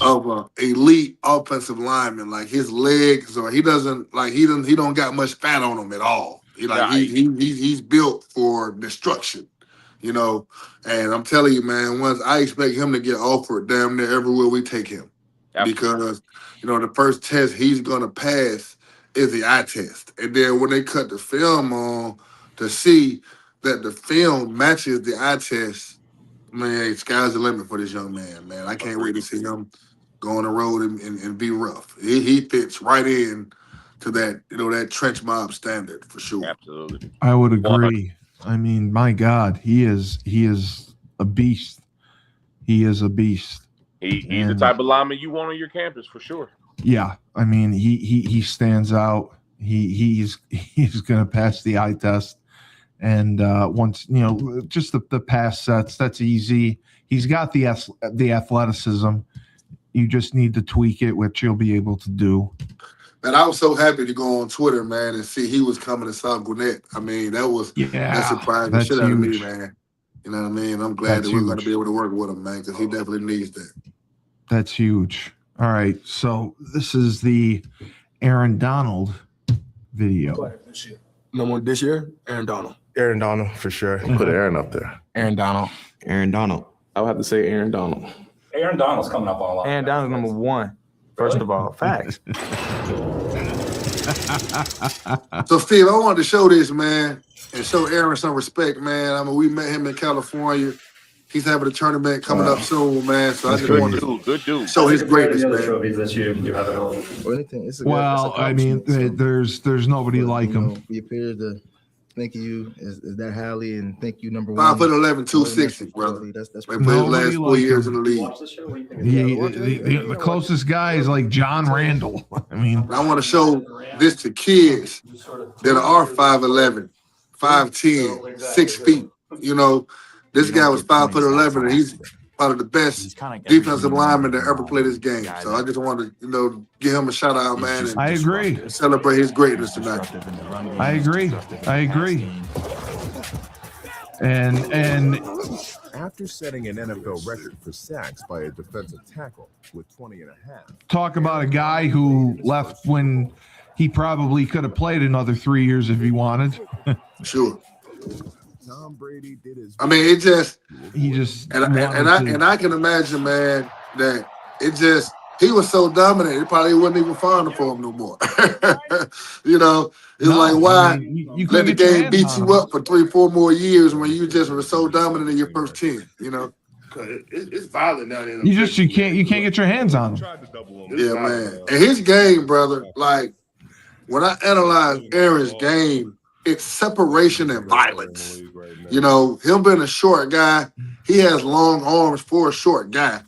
of an elite offensive lineman. Like his legs, or he don't got much fat on him at all. He's built for destruction, you know. And I'm telling you, man, I expect him to get offered damn near everywhere we take him. Absolutely. Because, you know, the first test he's gonna pass is the eye test. And then when they cut the film on to see that the film matches the eye test, man, sky's the limit for this young man, man. I can't wait to see him go on the road and be rough. He fits right in to that, you know, that trench mob standard for sure. Absolutely. I would agree. I mean, my God, he is a beast. He is a beast. He's the type of lineman you want on your campus for sure. Yeah. I mean, he stands out. He's gonna pass the eye test. And once, you know, just the pass sets, that's easy. He's got the athleticism. You just need to tweak it, which you'll be able to do. And I was so happy to go on Twitter, man, and see he was coming to South Gwinnett. I mean, that surprised the shit out of me, man. You know what I mean? I'm glad that we're going to be able to work with him, man, because he definitely needs that. That's huge. All right, so this is the Aaron Donald video. Number one this year, Aaron Donald. Aaron Donald, for sure. Put Aaron up there. Aaron Donald. Aaron Donald. I would have to say Aaron Donald. Aaron Donald's coming up on a lot. Aaron Donald's number one. First of all, facts. So, Steve, I wanted to show this, man, and show Aaron some respect, man. I mean, we met him in California. He's having a tournament coming up soon, man. So I just wanted to show his greatness, man. Trophies that you have at home. Well, I mean, there's nobody like him. We appear to think of you is that highly and think you number one. 5'11", 260, brother. That's for his last 4 years in the league. The closest guy is like John Randall. I mean, I want to show this to kids that are 5'11", 5'10", 6 feet. You know, this guy was 5'11", and he's probably the best defensive lineman that ever played this game. So I just wanted to, you know, give him a shout out, man. And I agree. Celebrate his greatness tonight. I agree. And after setting an NFL record for sacks by a defensive tackle with 20 and a half. Talk about a guy who left when he probably could have played another 3 years if he wanted. Sure. Tom Brady did his. I mean, and I can imagine, man, that he was so dominant, it probably wasn't even fun for him no more. You know, it's like, why you let the game beat you up for 3-4 more years when you just were so dominant in your first 10, you know? It's violent down there. You can't get your hands on him. Yeah, man. And his game, brother, like when I analyze Aaron's game, it's separation and violence. You know, him being a short guy, he has long arms for a short guy.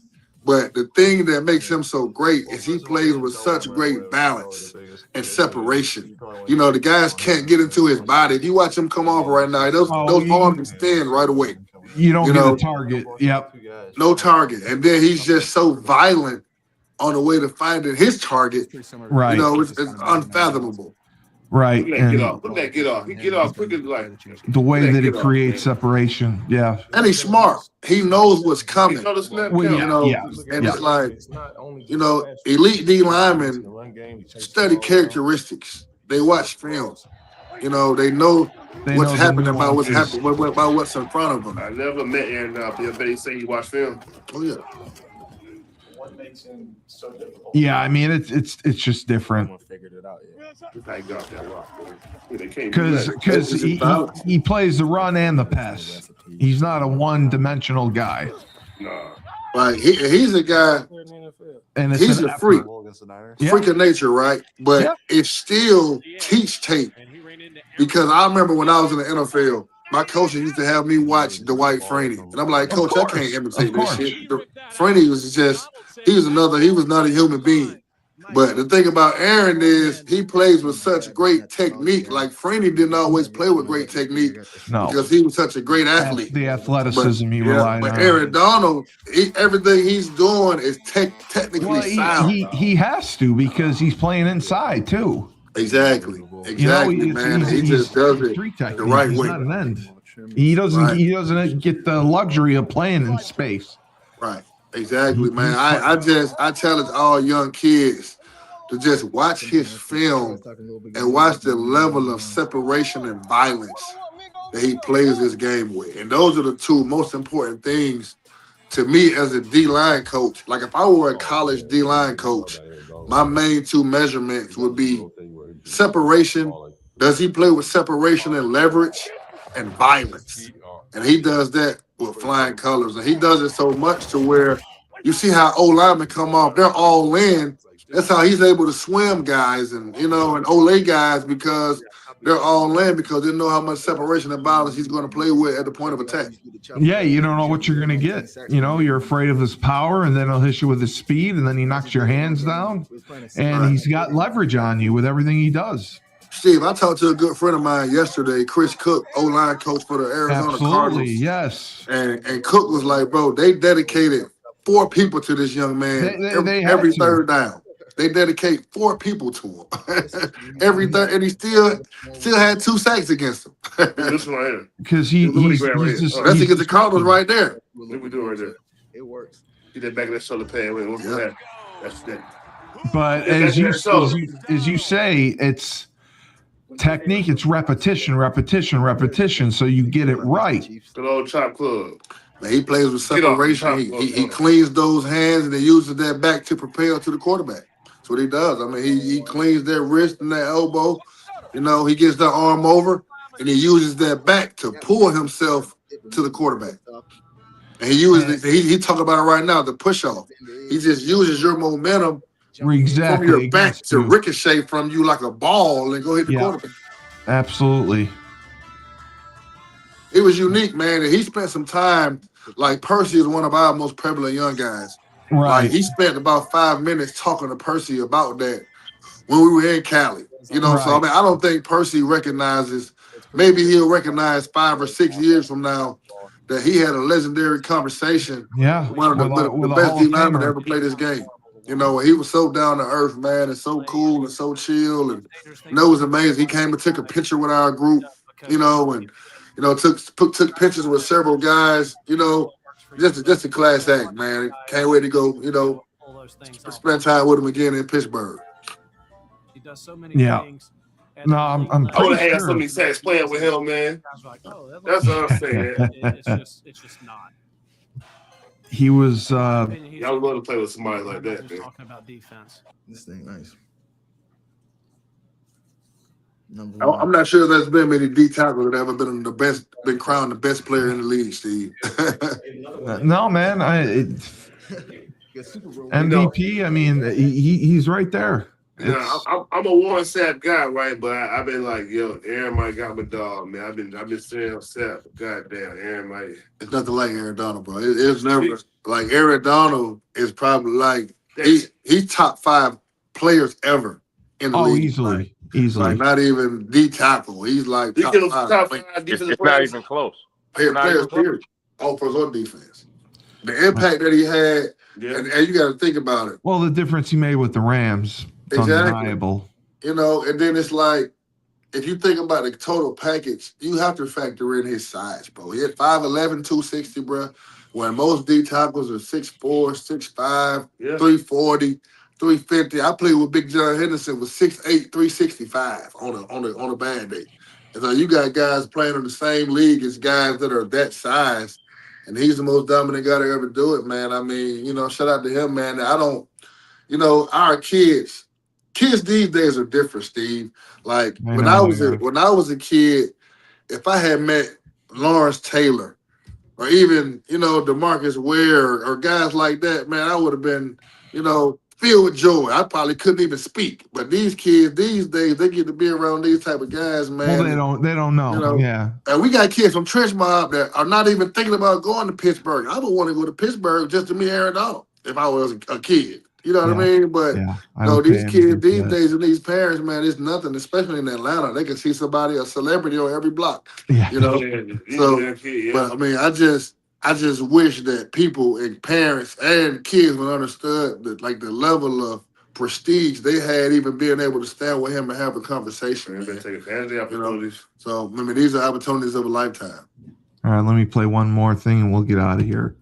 But the thing that makes him so great is he plays with such great balance and separation. You know, the guys can't get into his body. If you watch him come off right now, those arms extend right away. You don't get a target. Yep. No target. And then he's just so violent on the way to finding his target. Right. You know, it's unfathomable. Right. Look at that get off. Look at that get off. He get off quicker, like the way that it off, creates man. separation. Yeah. And he's smart. He knows what's coming. You know the snap Well, count. You know, Yeah. and Yeah. it's like, you know, elite D linemen study characteristics. They watch film. You know, they know They what's know the happening about what's nuances. happening, about what's in front of them. I never met Aaron Donald, but they say he watched film. Oh yeah. What makes him so difficult? Yeah, I mean it's just different Figured it out yet. That's how he got that rock. Yeah, they can't do that. because he plays the run and the pass. He's not a one-dimensional guy, Nah. Like he's a guy. and it's He's an a freak. Yeah. Freak of nature, right? But Yeah. it's still teach tape. Because I remember when I was in the NFL, my coaches used to have me watch Dwight Freeney. And I'm like, Coach, I can't imitate this shit. Freeney was he was not a human being. But the thing about Aaron is he plays with such great technique. Like Freeney didn't always play with great technique No. because he was such a great athlete. The athleticism he relied But on. Aaron Donald, everything he's doing is technically Well, sound. he has to because he's playing inside too. Exactly. You know, Exactly, man. He just does it street technique. the right He's way. not an end. He doesn't. Right. He doesn't get the luxury of playing in space. Right. Exactly, man. I challenge all young kids to just watch his film and watch the level of separation and violence that he plays this game with. And those are the two most important things to me as a D-line coach. Like if I were a college D-line coach, my main two measurements would be separation. Does he play with separation and leverage and violence? And he does that with flying colors. And he does it so much to where you see how O-linemen come off, they're all in. That's how he's able to swim guys and, and Ole guys because they're all in because they know how much separation and violence he's going to play with at the point of attack. Yeah, you don't know what you're going to get. You're afraid of his power, and then he'll hit you with his speed, and then he knocks your hands down, and he's got leverage on you with everything he does. Steve, I talked to a good friend of mine yesterday, Chris Cook, O-line coach for the Arizona Absolutely, Cardinals. Yes. And Cook was like, bro, they dedicated 4 people to this young man They every had to. third down. They dedicate 4 people to him every third, and he still had 2 sacks against him. This one right here. Because That's against the Cardinals right there. What we doing right there? It works. Get that back of that shoulder pad. Wait, what's that? That's that. But Yeah, as so- you say, it's technique. It's repetition. So you get it right. Good old chop club. Man, he plays with Get off the separation. top. He cleans those hands and he uses that back to propel to the quarterback. That's what he does. I mean, he cleans that wrist and that elbow. He gets that arm over and he uses that back to pull himself to the quarterback. And he uses he talking about it right now, the push off. He just uses your momentum Exactly. from your back to ricochet from you like a ball and go hit the Yeah. quarterback. Absolutely. It was unique, man. And he spent some time, like Percy is one of our most prevalent young guys. Right. Like he spent about 5 minutes talking to Percy about that when we were in Cali. So I mean, I don't think Percy recognizes, maybe he'll recognize 5 or 6 years from now that he had a legendary conversation Yeah. with one of the a best Hall of D-linemen to Famer. ever play this game. He was so down to earth, man, and so cool and so chill. And it was amazing. He came and took a picture with our group, and took pictures with several guys, just a class act, man. Can't wait to go, spend time with him again in Pittsburgh. Yeah. No, I'm I would pretty have had sure. so many sacks playing with him, man. That's what I'm saying. It's just not. He was. Y'all would love to play with somebody like that, man. Talking about defense. This thing nice. Number I'm not sure there's been many D tackles that ever been crowned the best player in the league, Steve. No, man. MVP. I mean, he's right there. I'm a one sap guy, right? But I've been like, yo, Aaron might got my dog, man. I've been saying sap. Goddamn, Aaron might. It's nothing like Aaron Donald, bro. It's never like Aaron Donald is probably like he's top 5 players ever in the league. Easily. Like not even D tackle. He's like top 5 It's not even close. Players, period. Offense or defense. The impact that he had, and you got to think about it. Well, the difference he made with the Rams, it's Exactly. undeniable. And then it's like if you think about the total package, you have to factor in his size, bro. He had 5'11", 260, bro. When most D tackles are 6'4", 6'5", 340, 350. I played with Big John Henderson with 6'8", 365 on a bad day. And so you got guys playing in the same league as guys that are that size, and he's the most dominant guy to ever do it, man. I mean, shout out to him, man. I don't, our kids these days are different, Steve. Like when I was a kid, if I had met Lawrence Taylor or even, DeMarcus Ware or guys like that, man, I would have been, filled with joy. I probably couldn't even speak. But these kids these days, they get to be around these type of guys, man. Well, they don't know. Yeah. And we got kids from Trench Mob that are not even thinking about going to Pittsburgh. I would want to go to Pittsburgh just to meet Aaron Donald if I was a kid. You know what I mean? But these kids these days and these parents, man, it's nothing, especially in Atlanta. They can see somebody, a celebrity on every block. Yeah. But I mean, I just wish that people and parents and kids would understood that, like, the level of prestige they had even being able to stand with him and have a conversation. Take advantage of the opportunities. So, I mean, these are opportunities of a lifetime. All right, let me play one more thing and we'll get out of here.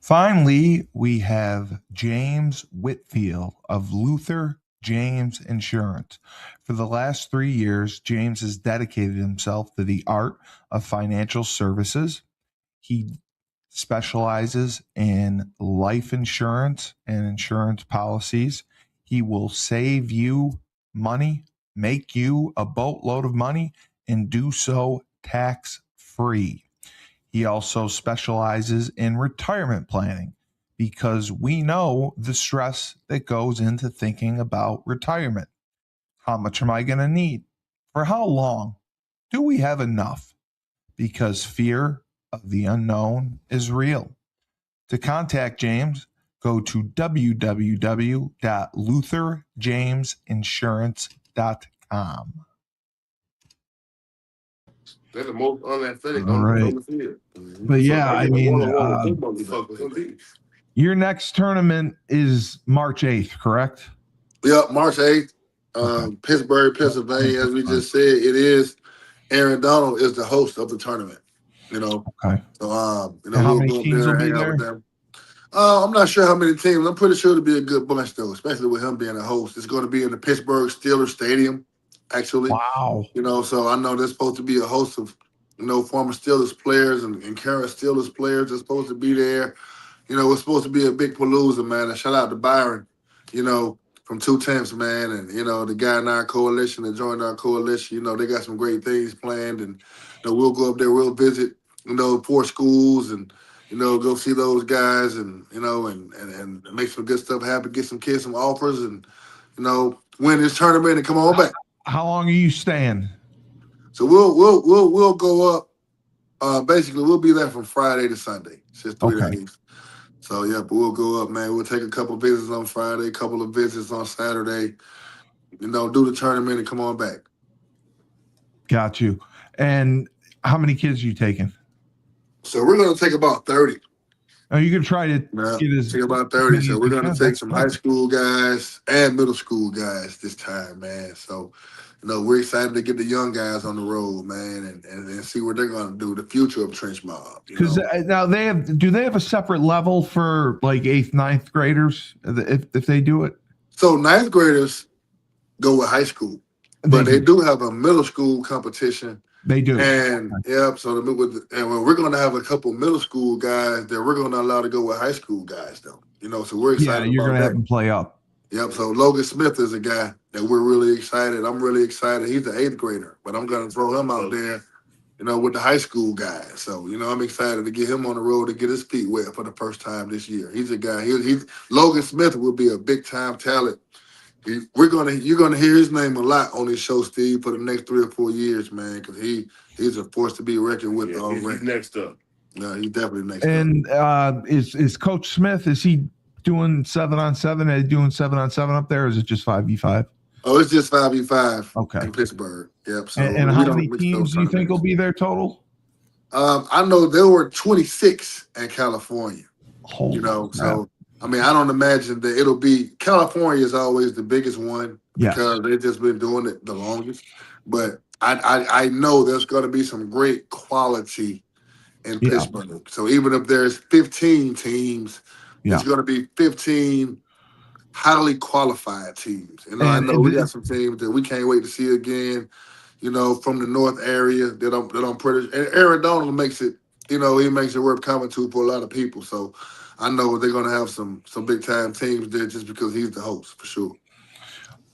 Finally, we have James Whitfield of Luther James Insurance. For the last 3 years, James has dedicated himself to the art of financial services. He specializes in life insurance and insurance policies. He will save you money, make you a boatload of money, and do so tax-free. He also specializes in retirement planning because we know the stress that goes into thinking about retirement. How much am I going to need? For how long? Do we have enough? Because fear of the unknown is real. To contact James, go to www.lutherjamesinsurance.com. They're the most unathletic All right. on the field. But yeah, I mean, your next tournament is March 8th, correct? Yep, March 8th, Pittsburgh, Pennsylvania. As we just said, it is Aaron Donald is the host of the tournament. Okay. So, how many teams will be there? With them. I'm not sure how many teams. I'm pretty sure it'll be a good bunch, though, especially with him being a host. It's going to be in the Pittsburgh Steelers Stadium, actually. Wow. So I know there's supposed to be a host of, former Steelers players and current Steelers players that's supposed to be there. It's supposed to be a big palooza, man. And shout out to Byron, from 2 Temps, man. And, the guy in our coalition that joined our coalition, they got some great things planned. And, we'll go up there, we'll visit, 4 schools and, go see those guys and, and make some good stuff happen, get some kids some offers and, win this tournament and come on back. How long are you staying? So we'll go up. Basically, we'll be there from Friday to Sunday. It's just 3 days. So yeah, but we'll go up, man. We'll take a couple of visits on Friday, a couple of visits on Saturday. Do the tournament and come on back. Got you. And how many kids are you taking? So we're going to take about 30. Oh, you can try to take about 30. So we're going to take some high school guys and middle school guys this time, man. So, we're excited to get the young guys on the road, man, and see what they're going to do, the future of Trench Mob. Because now do they have a separate level for like 8th, 9th graders if they do it? So 9th graders go with high school, but they do have a middle school competition. They do. And so we're going to have a couple middle school guys that we're going to allow to go with high school guys, though. So we're excited. Yeah, you're going to have them play up. Yep. So Logan Smith is a guy that we're really excited. I'm really excited. He's the 8th grader, but I'm going to throw him out there, with the high school guys. So, I'm excited to get him on the road to get his feet wet for the first time this year. He's a guy. Logan Smith will be a big time talent. You're gonna hear his name a lot on this show, Steve, for the next 3 or 4 years, man, because he's a force to be reckoned with. He's next up. No, he's definitely next up. And is Coach Smith, is he doing 7-on-7? Are they doing 7-on-7 up there, or is it just 5v5? Oh, it's just 5v5. Okay. In Pittsburgh. Yep. So and how many teams do you think will be there total? I know there were 26 in California. Holy crap. So I mean, I don't imagine that it'll be. California is always the biggest one because they've just been doing it the longest. but I know there's going to be some great quality in Pittsburgh. So even if there's 15 teams, it's going to be 15 highly qualified teams. And I know we got some teams that we can't wait to see again, from the North area that I'm pretty. And Aaron Donald makes it, he makes it worth coming to for a lot of people. So I know they're going to have some big time teams there just because he's the host for sure.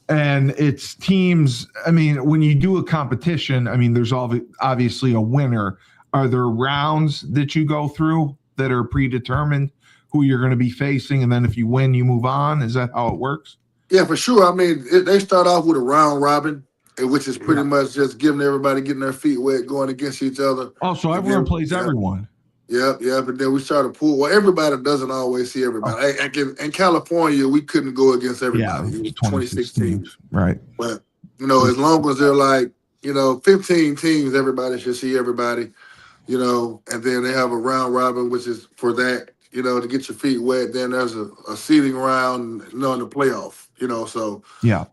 And it's teams. I mean, when you do a competition, I mean, there's obviously a winner. Are there rounds that you go through that are predetermined who you're going to be facing, and then if you win, you move on? Is that how it works? Yeah, for sure. I mean, they start off with a round robin, which is pretty much just getting their feet wet, going against each other. Oh, so everyone plays everyone. Yep. But then we start a pool. Well, everybody doesn't always see everybody. In California, we couldn't go against everybody. Yeah, it was 26 teams. Right. But, as long as they're like, 15 teams, everybody should see everybody, and then they have a round robin, which is for that, to get your feet wet. Then there's a seeding round, in the playoff, so. Yeah.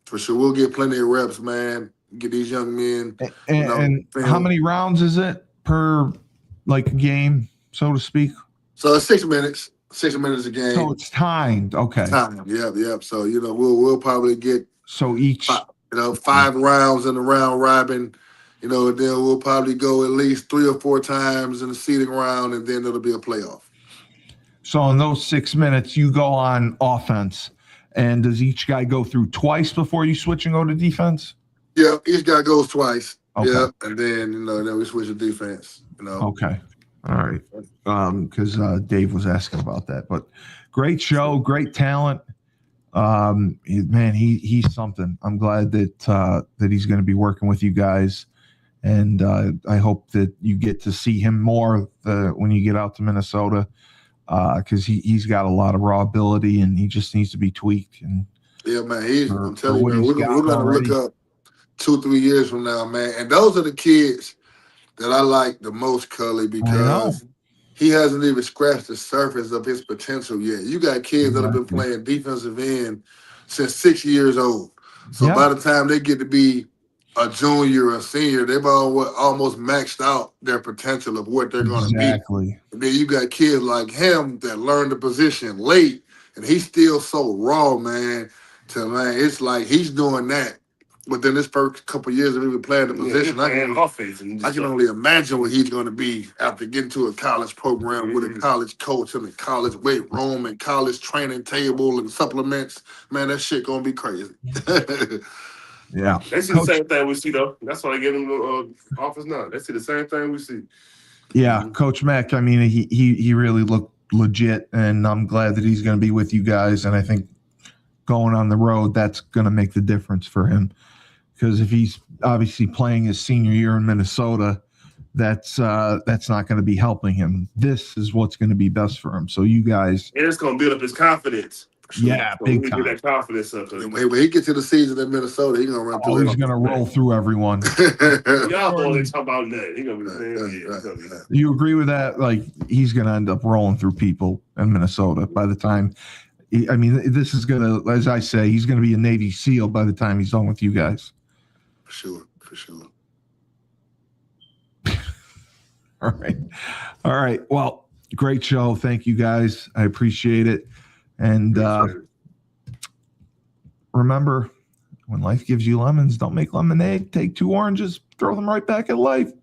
For sure. We'll get plenty of reps, man. Get these young men. And how many rounds is it per game, so to speak? So it's 6 minutes. 6 minutes a game. So it's timed. Okay. Time. Yep. So we'll probably get each 5 rounds in the round robin. And then we'll probably go at least 3 or 4 times in the seeding round, and then it'll be a playoff. So in those 6 minutes, you go on offense, and does each guy go through twice before you switch and go to defense? Yeah, each guy goes twice. Okay. Yeah, and then then we switch to defense. Okay. All right. Because Dave was asking about that, but great show, great talent. Man, he's something. I'm glad that he's going to be working with you guys, and I hope that you get to see him more when you get out to Minnesota, because he's got a lot of raw ability, and he just needs to be tweaked. And yeah, man, I'm telling you, man, we're going to look up 2-3 years from now, man, and those are the kids that I like the most, Cully, because he hasn't even scratched the surface of his potential yet. You got kids that have been playing defensive end since 6 years old. So by the time they get to be a junior or a senior, they've almost maxed out their potential of what they're going to be. Exactly. And then you got kids like him that learn the position late, and he's still so raw, man. It's like he's doing that. But then this first couple of years of even playing the position, I can only imagine what he's going to be after getting to a college program with a college coach and a college weight room and college training table and supplements. Man, that shit going to be crazy. Yeah. They see the same thing we see, though. That's why they get him the office now. They see the same thing we see. Yeah, Coach Mack, I mean, he really looked legit, and I'm glad that he's going to be with you guys. And I think going on the road, that's going to make the difference for him. Because if he's obviously playing his senior year in Minnesota, that's not going to be helping him. This is what's going to be best for him. So you guys, and it's going to build up his confidence. Yeah, so big time. Get that confidence up. When he gets to the season in Minnesota, he's going to run through. He's going to roll through everyone. Y'all only talk about that. He's going to be saying, You agree with that? Like, he's going to end up rolling through people in Minnesota by the time. I mean, this is going to, as I say, he's going to be a Navy SEAL by the time he's done with you guys. For sure. All right. Well, great show. Thank you guys. I appreciate it. And remember, when life gives you lemons, don't make lemonade. Take 2 oranges, throw them right back at life.